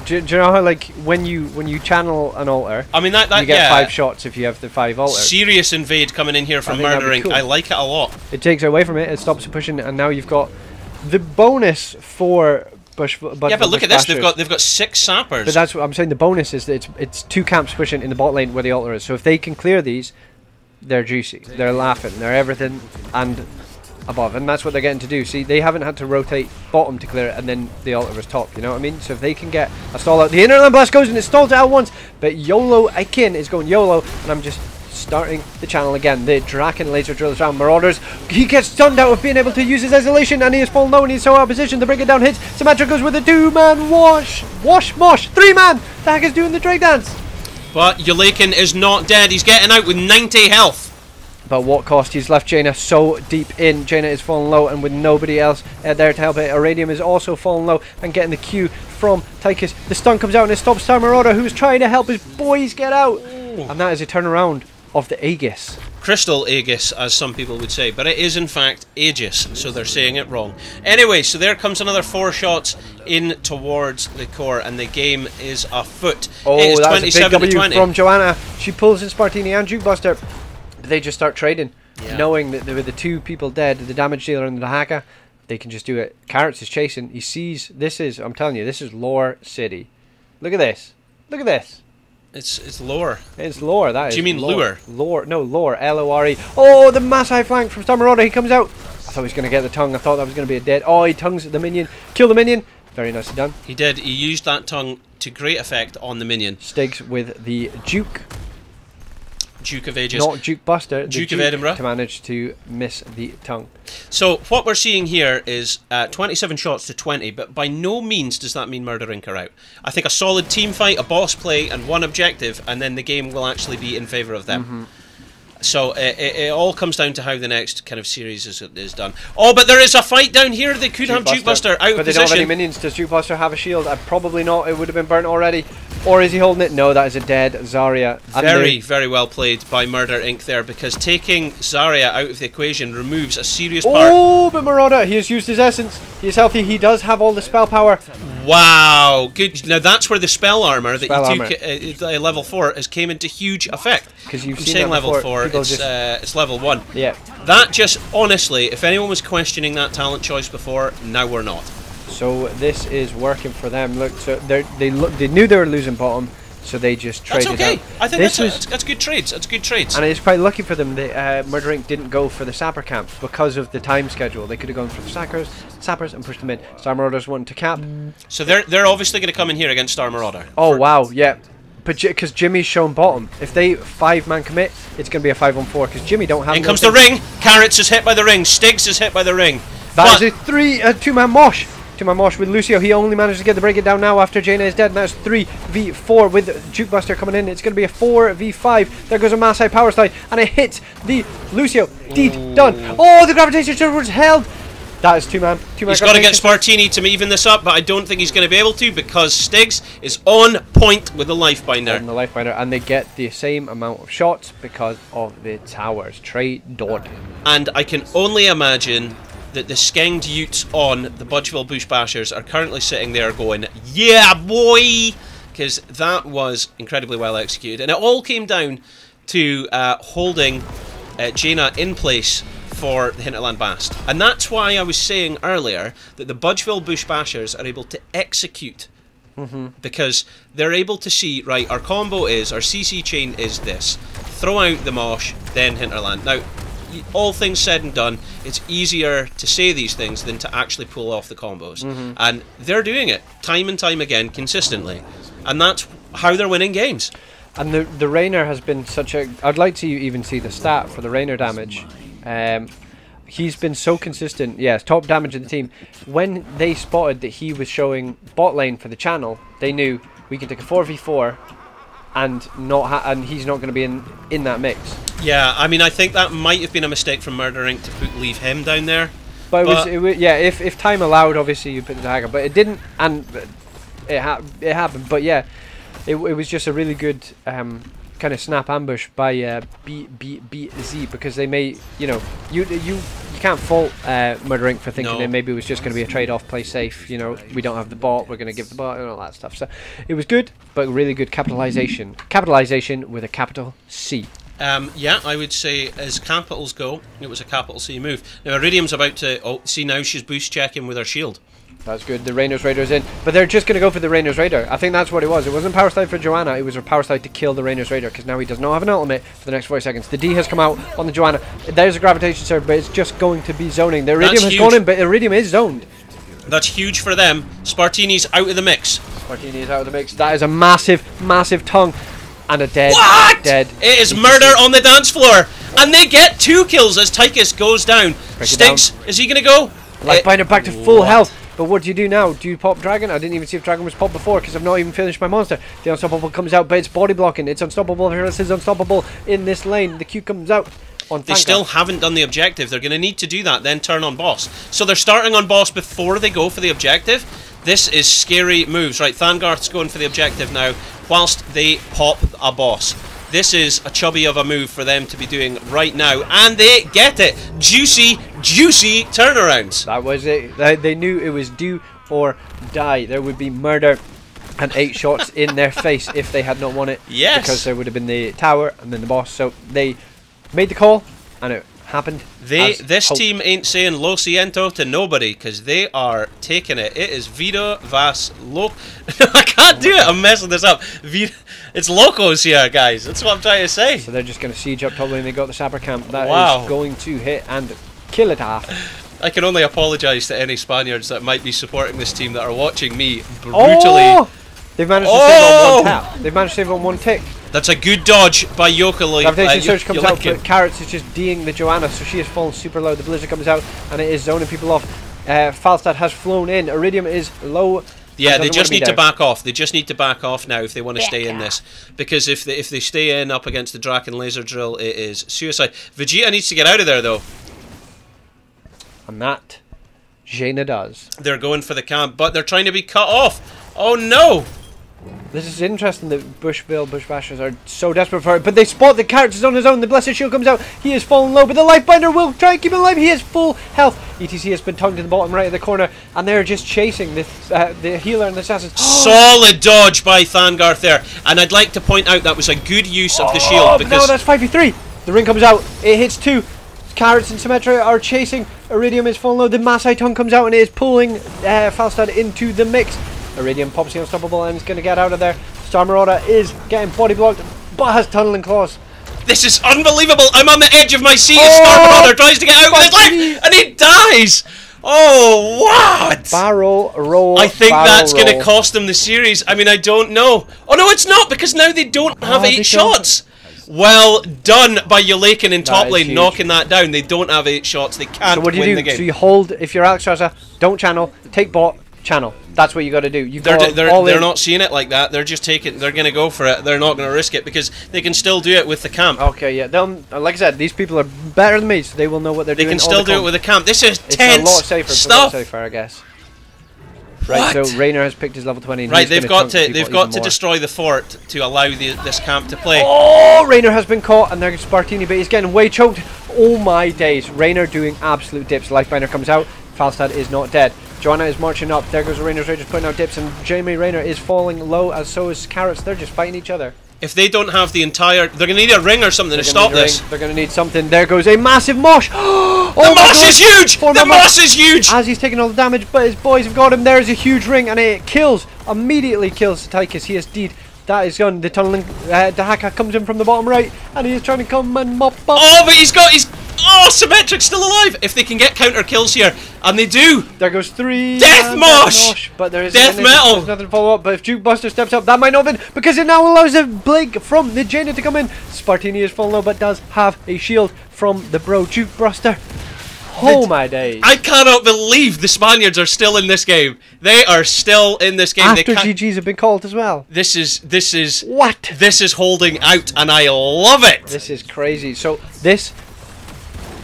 Do you know how, like, when you channel an altar, I mean, that you get 5 shots if you have the 5 altars? Serious invade coming in here from Murder Inc. Cool. I like it a lot. It takes away from it, it stops it pushing, and now you've got the bonus for yeah, but look at this. They've got 6 sappers. But that's what I'm saying. The bonus is that it's 2 camps pushing in the bot lane where the altar is. So if they can clear these, they're juicy. They're laughing. They're everything and above, and that's what they're getting to do. See, they haven't had to rotate bottom to clear it, and then the altar was top. You know what I mean? So if they can get a stall out, the Innerland Blast goes and it stalls it out once. But YOLO Akin is going YOLO, and I'm just starting the channel again. The Draken laser drills down Marauders. He gets stunned out of being able to use his isolation, and he is fallen low and he's so out of position. The bring it down hits. Symmetra goes with a 2-man wash. Mosh. 3-man. The hack is doing the drag dance. But Yolakin is not dead. He's getting out with 90 health. But what cost? He's left Jaina so deep in. Jaina is falling low, and with nobody else there to help it. Iradium is also falling low and getting the Q from Tychus. The stun comes out and it stops Star Marauder, who's trying to help his boys get out. Ooh. And that is a turnaround of the Aegis. Crystal Aegis, as some people would say, but it is in fact Aegis, so they're saying it wrong. Anyway, so there comes another 4 shots in towards the core, and the game is afoot. Oh, it is that's 27 a big W to 20 from Joanna. She pulls in Spartini and Jukebuster. They just start trading, knowing that with the 2 people dead, the damage dealer and the hacker, they can just do it. Carrots is chasing. He sees this is. I'm telling you, this is lore city. Look at this. Look at this. It's lore. It's lore. That is. Do you mean lore. lure? Lore. No, lore. L-O-R-E. Oh, the Maasai flank from Star Marauder. He comes out. I thought he was going to get the tongue. I thought that was going to be a dead. Oh, he tongues the minion. Kill the minion. Very nicely done. He did. He used that tongue to great effect on the minion. Stigs with the Duke. Duke of Aegis. Not Duke Buster. Duke of Edinburgh. To manage to miss the tongue. So what we're seeing here is 27 shots to 20, but by no means does that mean Murder Inc. are out. I think a solid team fight, a boss play, and 1 objective, and then the game will actually be in favour of them. So it all comes down to how the next kind of series is done. Oh, but there is a fight down here. They could have Jukebuster out of position. But they don't have any minions. Does Jukebuster have a shield? Probably not. It would have been burnt already. Or is he holding it? No, that is a dead Zarya. Very well played by Murder Inc. there, because taking Zarya out of the equation removes a serious part. Oh, but Marauder, he has used his essence. He is healthy. He does have all the spell power. Wow, good. Now that's where the spell armor that you took at level 4 has came into huge effect. Because you've I'm seen saying that level before. 4, it's level 1. Yeah. That just, honestly, if anyone was questioning that talent choice before, now we're not. So this is working for them. Look, so they knew they were losing bottom, so they just traded. That's okay. Out. I think that's good trades. That's good trades. And it's quite lucky for them that Murder Inc. didn't go for the sapper camp because of the time schedule. They could have gone for the sappers and pushed them in. Star Marauders wanted to cap. So they're obviously going to come in here against Star Marauder. Oh wow, yeah. But because Jimmy's shown bottom, if they 5-man commit, it's going to be a 5-on-4 because Jimmy don't have. In comes the ring. Carrots is hit by the ring. Stiggs is hit by the ring. That is a 2-man mosh. 2-man mosh with Lucio. He only managed to get the break it down now after Jaina is dead. And that's 3v4 with Jukebuster coming in. It's going to be a 4v5. There goes a Maasai power slide and it hits the Lucio. Deed done. Oh, the gravitation shield was held. That is 2-man. He's got to get Spartini to even this up, but I don't think he's going to be able to because Stiggs is on point with the Lifebinder. On the Lifebinder, and they get the same amount of shots because of the towers. Trade Dodd. And I can only imagine that the skenged Utes on the Budgeville Bush Bashers are currently sitting there going, yeah, boy! Because that was incredibly well executed. And it all came down to holding Jaina in place for the Hinterland Bast. And that's why I was saying earlier that the Budgeville Bush Bashers are able to execute. Because they're able to see, right, our combo is, our CC chain is this. Throw out the Mosh, then Hinterland. Now, all things said and done, it's easier to say these things than to actually pull off the combos. And they're doing it time and time again, consistently. And that's how they're winning games. And the Rainer has been such a... I'd like to even see the stat for the Rainer damage. He's been so consistent. Yes, top damage of the team. When they spotted that he was showing bot lane for the channel, they knew we can take a 4v4 and and he's not going to be in that mix. Yeah, I mean, I think that might have been a mistake from Murder Inc. to leave him down there. But it was yeah, if time allowed, obviously you put the dagger, but it didn't, and it happened. But yeah, it was just a really good kind of snap ambush by BZ, because they may, you can't fault Murder Inc. for thinking that maybe it was just going to be a trade-off, play safe, we don't have the bot, we're going to give the bot and all that stuff. So it was good, but really good capitalization with a capital C. Yeah, I would say as capitals go, it was a capital C move. Now Iridium's about to, see now she's boost checking with her shield. That's good. The Rainer's Raider's in. But they're just going to go for the Rainer's Raider. I think that's what it was. It wasn't Power Slide for Joanna. It was a Power Slide to kill the Rainer's Raider, because now he does not have an ultimate for the next 40 seconds. The D has come out on the Joanna. There's a Gravitation Surge, but it's just going to be zoning. The Iridium has gone in, but Iridium is zoned. That's huge for them. Spartini's out of the mix. Spartini is out of the mix. That is a massive, massive tongue. And a dead. What? Dead. It is murder on the dance floor. And they get 2 kills as Tychus goes down. Stinks. Is he going to go? Lightbinder back to full health. But what do you do now? Do you pop Dragon? I didn't even see if Dragon was popped before, because I've not even finished my monster. The Unstoppable comes out, but it's body blocking. It's unstoppable. Fearless is unstoppable in this lane. The Q comes out. They still haven't done the objective. They're going to need to do that, then turn on boss. So they're starting on boss before they go for the objective. This is scary moves. Right, Thangarth's going for the objective now, whilst they pop a boss. This is a chubby of a move for them to be doing right now, and they get it. Juicy, juicy turnarounds. That was it. They knew it was do or die. There would be murder and 8 shots in their face if they had not won it. Yes. Because there would have been the tower and then the boss. So they made the call, and it happened. This team ain't saying Lo Siento to nobody, because they are taking it. It is Vito Vas Lo. I can't do it. I'm messing this up. It's Locos here, guys. That's what I'm trying to say. So they're just going to siege up top lane. They got the Sapper camp. That is going to hit and kill it half. I can only apologise to any Spaniards that might be supporting this team that are watching me brutally. Oh! They've managed to save on 1 tap. They've managed to save on 1 tick. That's a good dodge by Yokoli. Gravitation Surge comes out, but Carrots is just D'ing the Joanna, so she has fallen super low. The Blizzard comes out, and it is zoning people off. Falstad has flown in. Iridium is low. Yeah, they just need to back off. They just need to back off now if they want to stay in this. Because if they stay in up against the Draken Laser Drill, it is suicide. Vegeta needs to get out of there, though. And that Jaina does. They're going for the camp, but they're trying to be cut off. Oh, no! This is interesting that Bushville Bushbashers are so desperate for it, but they spot the characters on his own. The Blessed Shield comes out. He is fallen low, but the Lifebinder will try and keep him alive. He has full health. ETC has been tongued to the bottom right of the corner, and they're just chasing the healer and the assassins. Solid dodge by Thangarth there, and I'd like to point out that was a good use of the shield. Because no, that's 5v3. The ring comes out. It hits 2. Carrots and Symmetra are chasing. Iridium is falling low. The Maasai tongue comes out and it is pulling Falstad into the mix. Iridium pops the Unstoppable and is going to get out of there. Star Marauder is getting body blocked, but has Tunneling Claws. This is unbelievable. I'm on the edge of my seat as Star Marauder tries to get out with his life, and he dies. Oh, what? Barrel roll. I think that's going to cost them the series. I mean, I don't know. Oh, no, it's not, because now they don't have 8 shots. Well done by Yulakin in top lane, knocking that down. They don't have 8 shots. They can't win the game. So you hold, if you're Alex Straza, don't channel, take bot, channel. That's what you got to do. They're not seeing it like that. They're just taking. They're going to go for it. They're not going to risk it because they can still do it with the camp. Okay, yeah. Like I said, these people are better than me, so they will know what they're doing. They can still do it with the camp. This is tense. It's a lot safer. Stuff. A lot safer, I guess. Right. What? So Rainer has picked his level 20. And right. They've got to destroy the fort to allow this camp to play. Oh, Rainer has been caught, and there's Spartini, but he's getting way choked. Oh my days! Rainer doing absolute dips. Lifebinder comes out. Falstad is not dead. Joanna is marching up. There goes Rainer's Rangers putting out dips, and Jamie Rainer is falling low, as so is Carrots. They're just fighting each other. If they don't have the entire... They're going to need a ring or something to stop this. They're going to need something. There goes a massive mosh. Oh, the mosh is huge! The mosh is huge! As he's taking all the damage, but his boys have got him. There's a huge ring, and it kills. Immediately kills Tychus. He is dead. That is gone. The tunneling Dahaka comes in from the bottom right, and he is trying to come and mop up. Oh, but he's got his... Oh, Symmetric's still alive! If they can get counter kills here, and they do! There goes 3. Death Mosh! But there is Death Metal! There's nothing to follow up, but if Juke Buster steps up, that might not have been, because it now allows a blink from the Jaina to come in. Spartini is fallen low, but does have a shield from the bro Juke Buster. Oh my days. I cannot believe the Spaniards are still in this game. They are still in this game. After GGs have been called as well. This is... What? This is holding out, and I love it! This is crazy. So, this...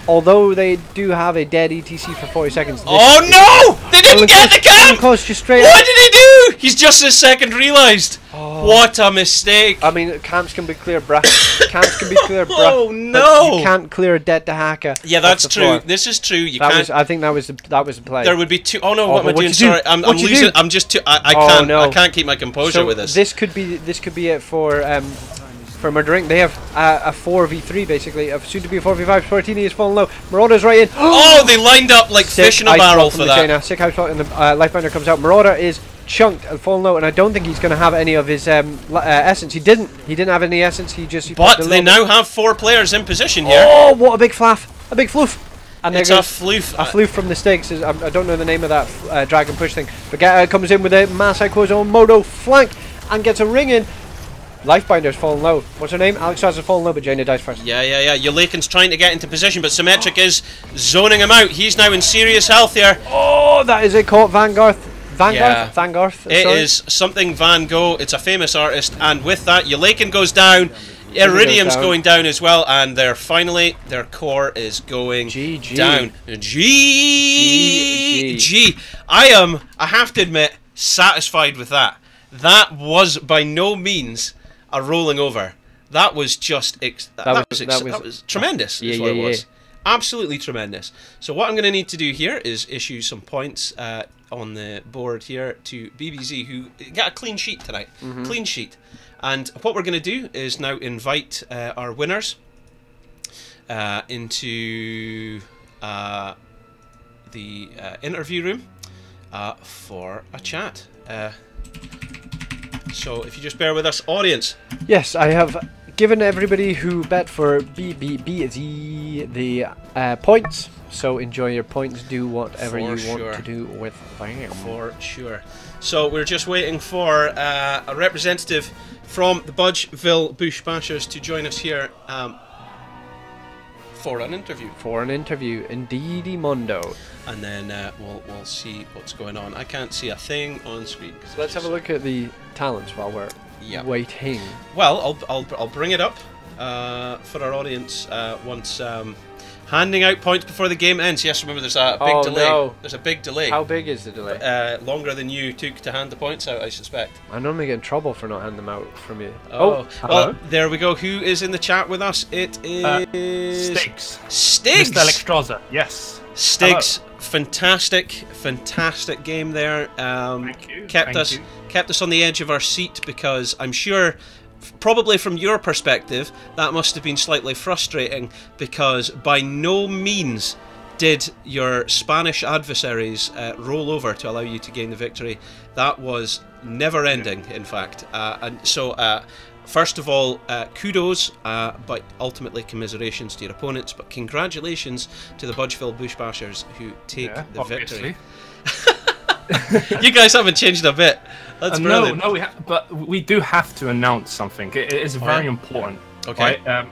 Although they do have a dead ETC for 40 seconds. Oh no! They didn't get the camp! Close, just straight what did he do? He's just a second realised. Oh. What a mistake. I mean, camps can be clear, bruh. Camps can be clear, bruh. Oh no! You can't clear a dead Dahaka. Yeah, that's true. Floor. This is true. You that can't. Was, I think that was the play. There would be two. Oh no! What am I doing? Do? Sorry, I'm losing. I'm just too. I can't. No. I can't keep my composure so with this. This could be it for Murdering. They have a 4v3 basically, soon to be a 4v5. Spartini is falling low. Marauder's right in. Oh, they lined up like Sick fish in a barrel for that. Jaina. Sick house shot, and the Lifebinder comes out. Marauder is chunked and fallen low, and I don't think he's going to have any of his essence. He didn't have any essence. He But they now have 4 players in position here. Oh, what a big flaff! A big floof! And it's a floof. A floof from the stakes. I don't know the name of that dragon push thing. But comes in with a mass on Modo flank and gets a ring in. Lifebinder's fallen low. What's her name? Alexandra's fallen low, but Jaina dies first. Yeah. Yulakin's trying to get into position, but Symmetric is zoning him out. He's now in serious health here. Oh, that is a caught Vanguard. Yeah. Vanguard. It is something Van Gogh. It's a famous artist, and with that, Yulakin goes down. Iridium's going down as well, and they're finally their core is going down. GG. I have to admit, satisfied with that. That was by no means a rolling over. That was just that was tremendous. Is what it was. Absolutely tremendous. So what I'm going to need to do here is issue some points on the board here to BBZ, who got a clean sheet tonight. Clean sheet. And what we're going to do is now invite our winners into the interview room for a chat. So if you just bear with us, audience. Yes, I have given everybody who bet for BBBZ the points. So enjoy your points. Do whatever you want to do with them. For sure. So we're just waiting for a representative from the Budgeville Bush Bashers to join us here for an interview. For an interview, indeedy mondo. And then we'll see what's going on. I can't see a thing on screen. So let's have a look at the talents while we're waiting. Well, I'll bring it up for our audience once handing out points before the game ends. Yes, remember there's a big delay. No. There's a big delay. How big is the delay? Longer than you took to hand the points out, I suspect. I normally get in trouble for not handing them out from you. Oh, well, there we go. Who is in the chat with us? It is Stiggs. Stiggs. Mr. Electroza. Yes. Stiggs. Fantastic game there. Thank you. Kept us on the edge of our seat, because I'm sure, probably from your perspective, that must have been slightly frustrating, because by no means did your Spanish adversaries roll over to allow you to gain the victory. That was never ending, in fact. And so first of all, kudos, but ultimately commiserations to your opponents. But congratulations to the Budgeville Bush Bashers who take the victory. You guys haven't changed a bit. That's brilliant. No, but we do have to announce something. It is very important. Okay. Right?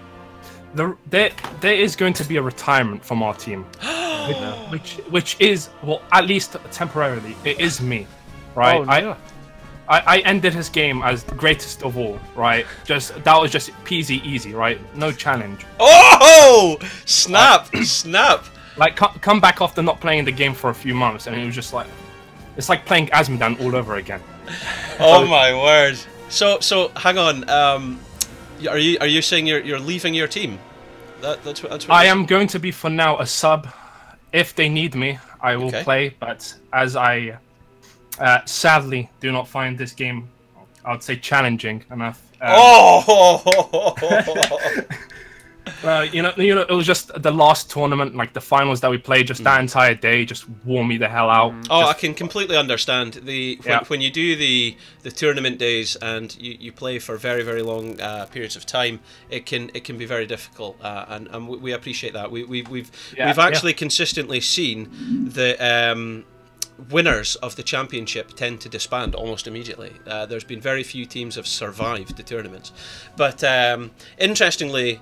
There is going to be a retirement from our team, which is, well, at least temporarily, it is me, right? Oh, no. I ended his game as the greatest of all, right? That was just peasy easy, right? No challenge. Oh, snap, snap! Like, come back after not playing the game for a few months, and it was just like, it's like playing Asmodan all over again. Oh my word! So hang on. Are you saying you're leaving your team? That's what I am going to be for now a sub. If they need me, I will play. But as I sadly do not find this game, I would say, challenging enough, It was just the last tournament, like the finals that we played, just that entire day just wore me the hell out. I can completely understand when you do the tournament days and you play for very, very long periods of time. It can be very difficult, and we appreciate that. We've actually consistently seen the winners of the championship tend to disband almost immediately. There's been very few teams have survived the tournaments, but interestingly,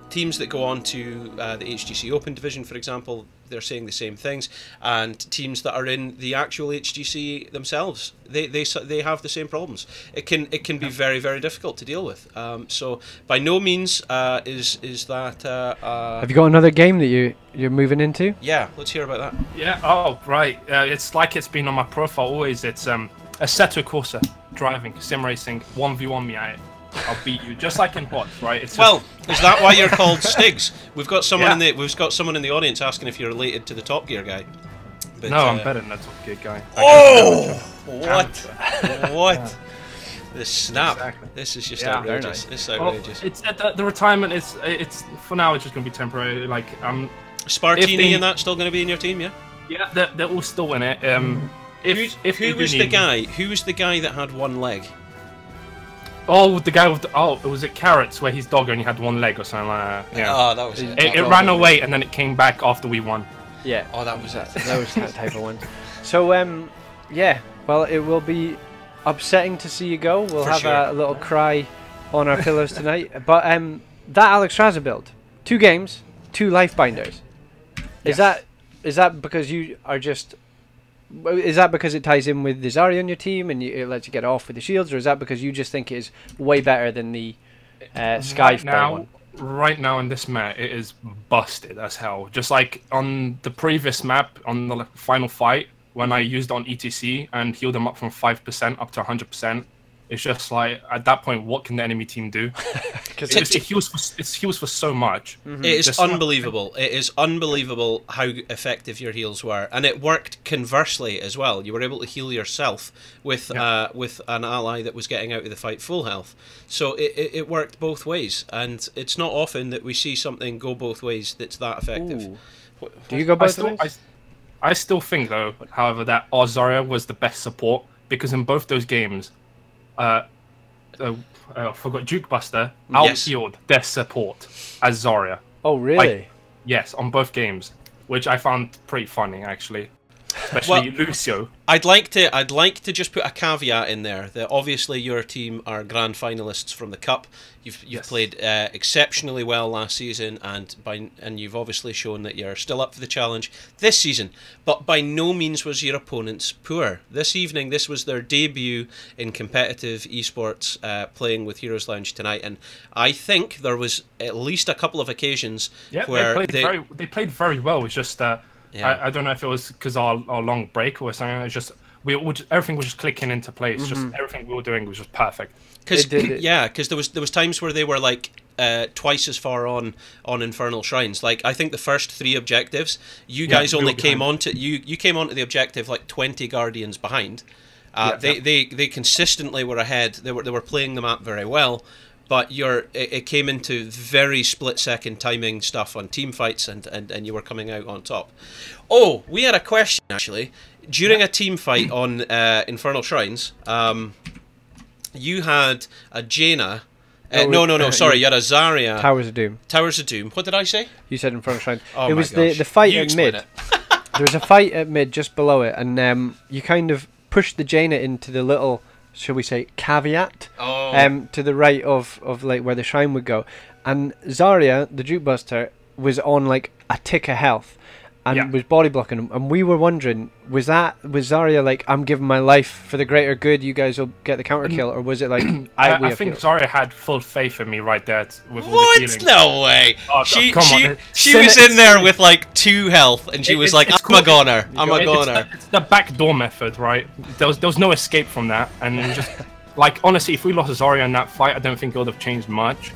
teams that go on to the HGC Open division, for example, they're saying the same things, and teams that are in the actual HGC themselves, they have the same problems. It can be very, very difficult to deal with. So by no means is that. Have you got another game that you're moving into? Yeah, let's hear about that. Yeah. Oh, right. It's like it's been on my profile always. It's Assetto Corsa driving sim racing 1v1 me at it. I'll beat you, just like in HOTS, right? It's well, is that why you're called Stigs? We've got someone in the audience asking if you're related to the Top Gear guy. But, no, I'm better than that Top Gear guy. What? The snap! Exactly. This is just outrageous. Nice. It's outrageous. Well, it's the retirement. It's for now. It's just going to be temporary. Like Spartini and that still going to be in your team, yeah? Yeah, they're all still in it. Who was the guy? Who was the guy that had one leg? Oh, the guy with it was it Carrots where his dog only had one leg or something like that. Yeah. Oh, that was it. It ran away and then it came back after we won. Yeah. Oh, that was it. That was that type of one. So yeah. Well, it will be upsetting to see you go. We'll have a little cry on our pillows tonight. But that Alex Straza build, 2 games, 2 life binders. Is that because you are just? Is that because it ties in with the Zarya on your team and it lets you get off with the shields, or is that because you just think it is way better than the Sky one? Right now in this map, it is busted as hell. Just like on the previous map, on the final fight, when I used it on ETC and healed them up from 5% up to 100%, it's just like, at that point, what can the enemy team do? Because it heals for so much. Mm-hmm. It is unbelievable. It is unbelievable how effective your heals were, and it worked conversely as well. You were able to heal yourself with an ally that was getting out of the fight full health. So it worked both ways, and it's not often that we see something go both ways that's that effective. Do you go both ways? I still think, though, however, that our Zarya was the best support, because in both those games, I forgot Dukebuster out-healed their support as Zarya. Oh, really? Yes, on both games, which I found pretty funny, actually. Especially Lucio. I'd like to just put a caveat in there that obviously your team are grand finalists from the Cup. You've played exceptionally well last season, and you've obviously shown that you're still up for the challenge this season. But by no means was your opponents poor. This evening, this was their debut in competitive esports, playing with HeroesLounge tonight, and I think there was at least a couple of occasions where they played very well. It's just I don't know if it was because our long break or something. It's just everything was just clicking into place. Just everything we were doing was just perfect. Because there was times where they were like twice as far on Infernal Shrines. Like I think the first 3 objectives, you guys only came onto you came onto the objective like 20 Guardians behind. They consistently were ahead. They were playing the map very well. But it came into very split-second timing stuff on team fights, and you were coming out on top. Oh, we had a question, actually. During a team fight on Infernal Shrines, you had a Jaina... sorry, you had a Zarya... Towers of Doom. Towers of Doom. What did I say? You said Infernal Shrines. Oh it was the fight at mid. There was a fight at mid just below it, and you kind of pushed the Jaina into the little... shall we say, caveat to the right of like where the shrine would go, and Zarya, the Dukebuster, was on like a tick of health and was body blocking him, and we were wondering, was Zarya like, I'm giving my life for the greater good, you guys will get the counter kill, or was it like I think Zarya had full faith in me right there with all the healing. No way. She was in there with like 2 health, and she was like, I'm a goner. It's the backdoor method, right? There was no escape from that, and it was just like, honestly, if we lost Zarya in that fight, I don't think it would have changed much.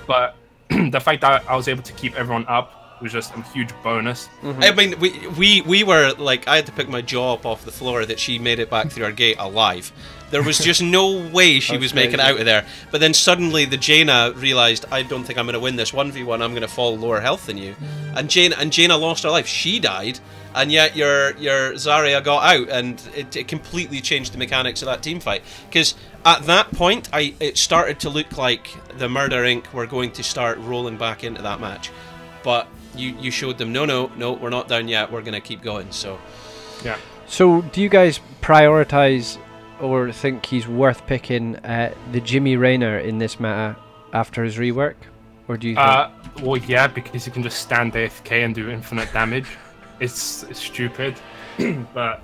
But the fact that I was able to keep everyone up was just a huge bonus. I mean, we were like, I had to pick my jaw up off the floor that she made it back through our gate alive. There was just no way she was making it out of there. But then suddenly the Jaina realised, I don't think I'm going to win this 1v1. I'm going to fall lower health than you. And Jaina lost her life. She died, and yet your Zarya got out, and it completely changed the mechanics of that team fight. Because at that point, it started to look like the Murder Inc. were going to start rolling back into that match. But you showed them, no, we're not down yet. We're going to keep going. So, yeah. So do you guys prioritise or think he's worth picking the Jimmy Rayner in this meta after his rework? Or do you think... Well, yeah, because you can just stand AFK and do infinite damage. It's stupid. But,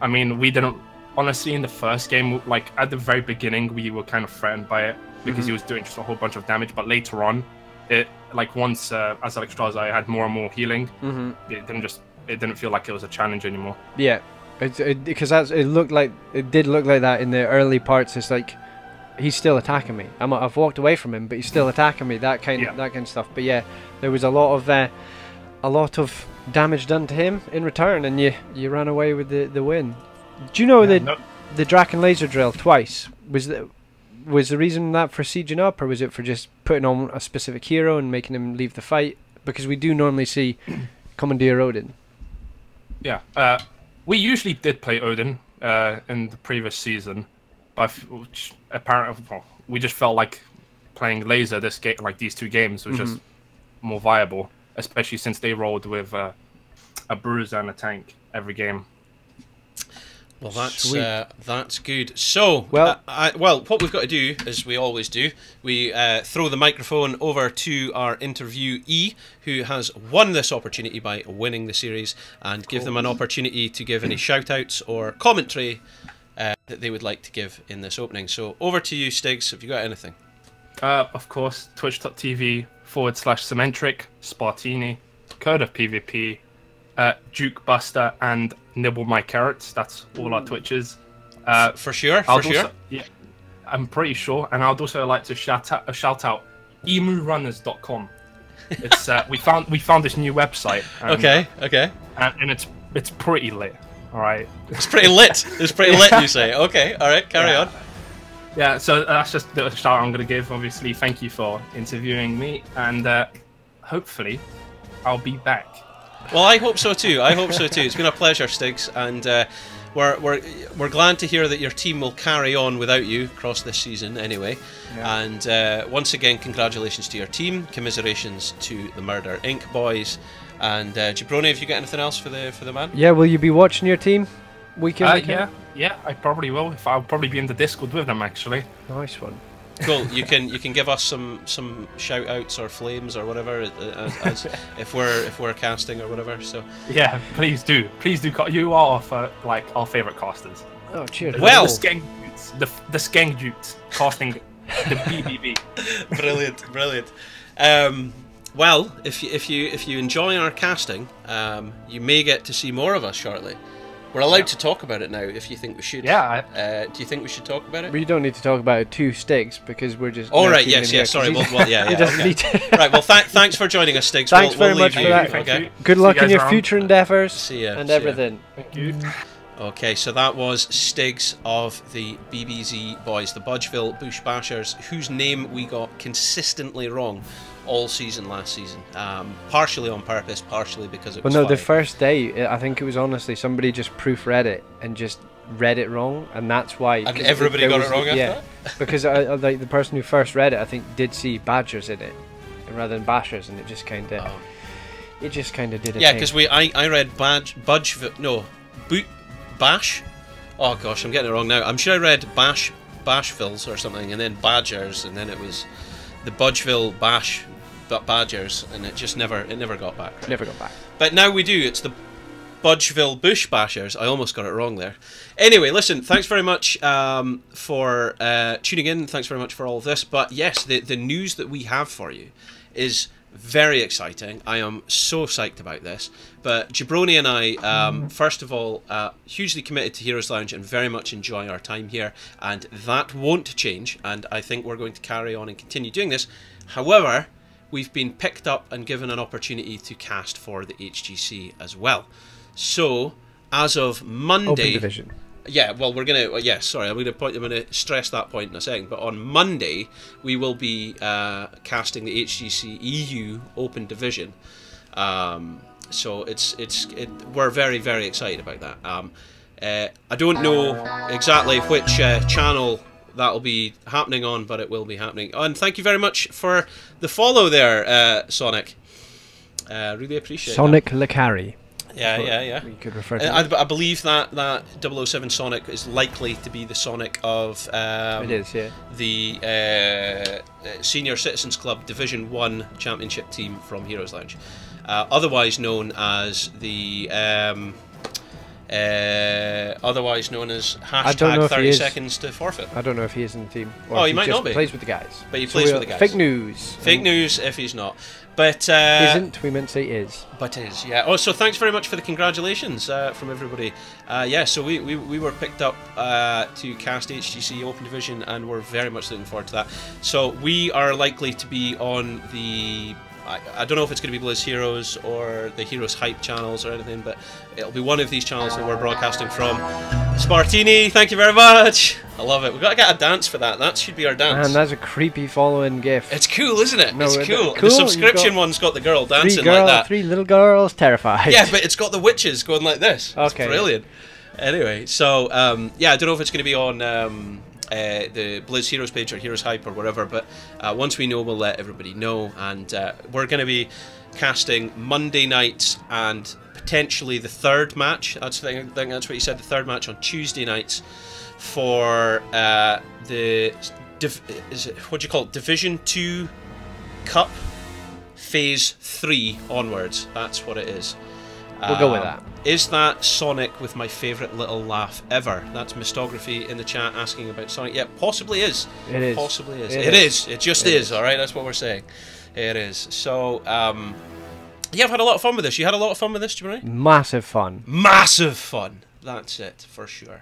I mean, we didn't... Honestly, in the first game, like, at the very beginning, we were kind of threatened by it because he was doing just a whole bunch of damage. But later on, once as Alexstrasza, I had more and more healing, it didn't feel like it was a challenge anymore. Yeah. Because it did look like that in the early parts. It's like he's still attacking me. I've walked away from him, but he's still attacking me. That kind of stuff. But yeah, there was a lot of damage done to him in return, and you ran away with the win. Do you know the Draken laser drill twice was the reason that for sieging up, or was it for just putting on a specific hero and making him leave the fight? Because we do normally see Commandeer Odin. Yeah. We usually did play Odin in the previous season, but apparently we just felt like playing Laser these two games was just more viable, especially since they rolled with a bruiser and a tank every game. Well, that's good. So, well, what we've got to do, as we always do, we throw the microphone over to our interviewee, who has won this opportunity by winning the series, and give them an opportunity to give any shout-outs or commentary that they would like to give in this opening. So, over to you, Stigs. Have you got anything? Of course, twitch.tv/Symmetric, Spartini, Code of PvP, Duke Buster, and Nibble My Carrots. That's all our Twitches. For sure. Yeah, I'm pretty sure. And I'd also like to shout out emurunners.com. It's we found this new website. And, okay. And it's pretty lit. All right. It's pretty lit. It's pretty lit. You say? Okay. All right. Carry on. Yeah. So that's just the shout I'm going to give. Obviously, thank you for interviewing me, and hopefully, I'll be back. Well, I hope so too. It's been a pleasure, Stigs, and we're glad to hear that your team will carry on without you across this season, anyway. Yeah. And once again, congratulations to your team. Commiserations to the Murder Inc. boys. And Jabroni, have you got anything else for the man? Yeah. Will you be watching your team weekend? Yeah. I probably will. I'll probably be in the Discord with them actually. Nice one. Cool. You can give us some shout outs or flames or whatever as if we're casting or whatever. So yeah, please do. You are our favourite casters. Oh, cheers. Well, the Skeng Jutes casting the BBB. Brilliant. Well, if you enjoy our casting, you may get to see more of us shortly. We're allowed to talk about it now if you think we should. Yeah. Do you think we should talk about it? We don't need to talk about it to Stigs because we're just... Oh, right, yes, sorry. Well, yeah. Okay. Right, well, thanks for joining us, Stigs. Thanks very much for that. Okay. Good luck in your future endeavours. See ya. And everything. Thank you. Okay, so that was Stigs of the BBZ boys, the Budgeville Bush Bashers, whose name we got consistently wrong all season last season. Partially on purpose, partially because it was the first day, I think it was honestly somebody just proofread it and just read it wrong, and that's why. And everybody got it wrong after that? Because like the person who first read it, I think, did see Badgers in it rather than Bashers, and it just kind of, did it. Yeah, because I read Budgeville, no, Bash. Oh gosh, I'm getting it wrong now. I'm sure I read Bashvilles or something, and then Badgers, and then it was the Budgeville Badgers, and it never got back. Right? Never got back. But now we do. It's the Budgeville Bush Bashers. I almost got it wrong there. Anyway, listen, thanks very much for tuning in. Thanks very much for all of this. But yes, the news that we have for you is very exciting. I am so psyched about this. But Jabroni and I, first of all, hugely committed to HeroesLounge and very much enjoy our time here. And that won't change. And I think we're going to carry on and continue doing this. However, we've been picked up and given an opportunity to cast for the HGC as well. So, as of Monday... Open division. Yeah, well, we're going to... Yeah, sorry, I'm going to stress that point in a second. But on Monday, we will be casting the HGC EU Open Division. So we're very, very excited about that. I don't know exactly which channel that'll be happening on, but it will be happening. And thank you very much for the follow there, Sonic. Really appreciate it. Sonic Lecari. Yeah. We could refer to I believe that 007 Sonic is likely to be the Sonic of it is, yeah. The Senior Citizens Club Division 1 Championship team from Heroes Lounge. Otherwise known as the hashtag 30 seconds to forfeit. I don't know if he is in the team. Or he might not be. Plays with the guys. But he plays with the guys. Fake news. Fake news if he's not. But isn't, we meant to say is. But is, yeah. Oh, so thanks very much for the congratulations from everybody. Yeah, so we were picked up to cast HGC Open Division, and we're very much looking forward to that. So we are likely to be on the... I don't know if it's going to be Blizz Heroes or the Heroes Hype channels or anything, but it'll be one of these channels that we're broadcasting from. Spartini, thank you very much. I love it. We've got to get a dance for that. That should be our dance. And that's a creepy following gif. It's cool, isn't it? No, it's cool. The subscription one's got the girl dancing like that. 3 little girls terrified. Yeah, but it's got the witches going like this. Okay. It's brilliant. Anyway, so yeah, I don't know if it's going to be on the Blizz Heroes page or Heroes Hype or whatever, but once we know, we'll let everybody know. And we're going to be casting Monday nights and potentially the third match. I think that's what you said, the third match on Tuesday nights for the what do you call it? Division 2 Cup Phase 3 onwards. That's what it is. We'll go with that. Is that Sonic with my favourite little laugh ever? That's Mistography in the chat asking about Sonic. Yeah, possibly is. It is. Possibly is. It is. It just is, alright? That's what we're saying. It is. So, yeah, I've had a lot of fun with this. You had a lot of fun with this, Jimmy? Massive fun. Massive fun. That's it, for sure.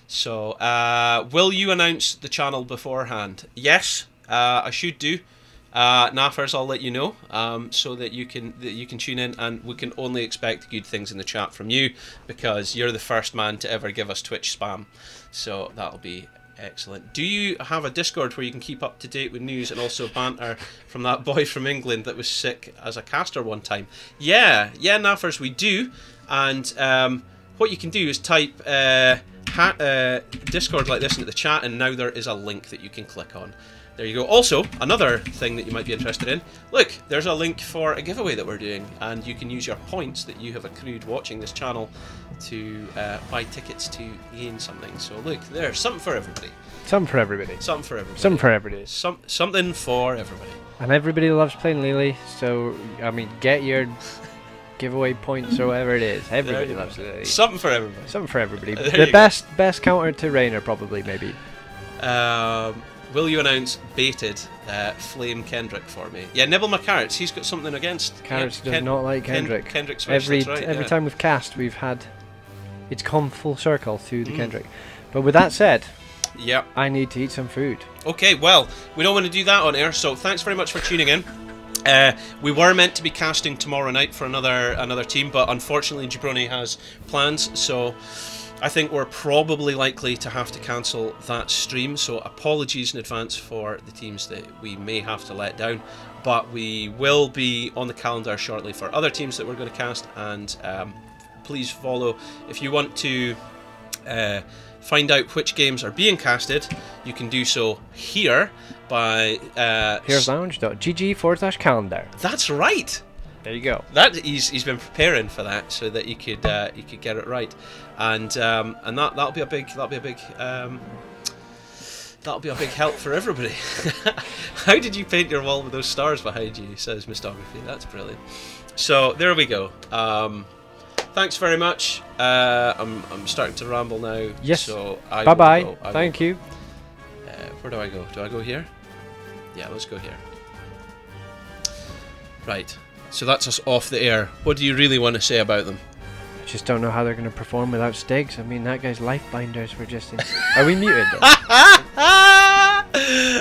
So, will you announce the channel beforehand? Yes, I should do. Naffers, I'll let you know, so that you can tune in, and we can only expect good things in the chat from you, because you're the first man to ever give us Twitch spam. So that'll be excellent. Do you have a Discord where you can keep up to date with news and also banter from that boy from England that was sick as a caster one time? Yeah, Naffers, we do. And what you can do is type Discord like this into the chat, and now there is a link that you can click on. There you go. Also, another thing that you might be interested in, look, there's a link for a giveaway that we're doing, and you can use your points that you have accrued watching this channel to buy tickets to gain something. So look, there's something for everybody. Something for everybody. Something for everybody. Something for everybody. Something for everybody. And everybody loves playing Lily, so, I mean, get your giveaway points or whatever it is. Everybody loves Lily. Something for everybody. Something for everybody. The best counter to Rainer, probably, maybe. Will you announce baited Flame Kendrick for me? Yeah, Nibble my carrots. He's got something against. Carrots does not like Kendrick. Kendrick's every right, time we've cast, we've had it's come full circle to the Kendrick. But with that said, yeah, I need to eat some food. Okay, well, we don't want to do that on air, so thanks very much for tuning in. We were meant to be casting tomorrow night for another team, but unfortunately Jabroni has plans, so I think we're probably likely to have to cancel that stream, so apologies in advance for the teams that we may have to let down, but we will be on the calendar shortly for other teams that we're going to cast, and please follow. If you want to find out which games are being casted, you can do so here by HeroesLounge.gg/calendar. That's right. There you go. That he's been preparing for that so that you could get it right, and that'll be a big help for everybody. How did you paint your wall with those stars behind you? Says Mistography. That's brilliant. So there we go. Thanks very much. I'm starting to ramble now. Yes. So bye bye. Thank you. Where do I go? Do I go here? Yeah, let's go here. Right. So that's us off the air. What do you really want to say about them? I just don't know how they're going to perform without Stigs. I mean, that guy's life binders were just... Are we muted?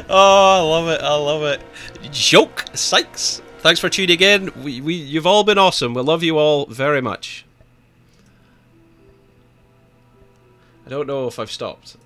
Oh, I love it. I love it. Joke. Sykes, thanks for tuning in. You've all been awesome. We love you all very much. I don't know if I've stopped.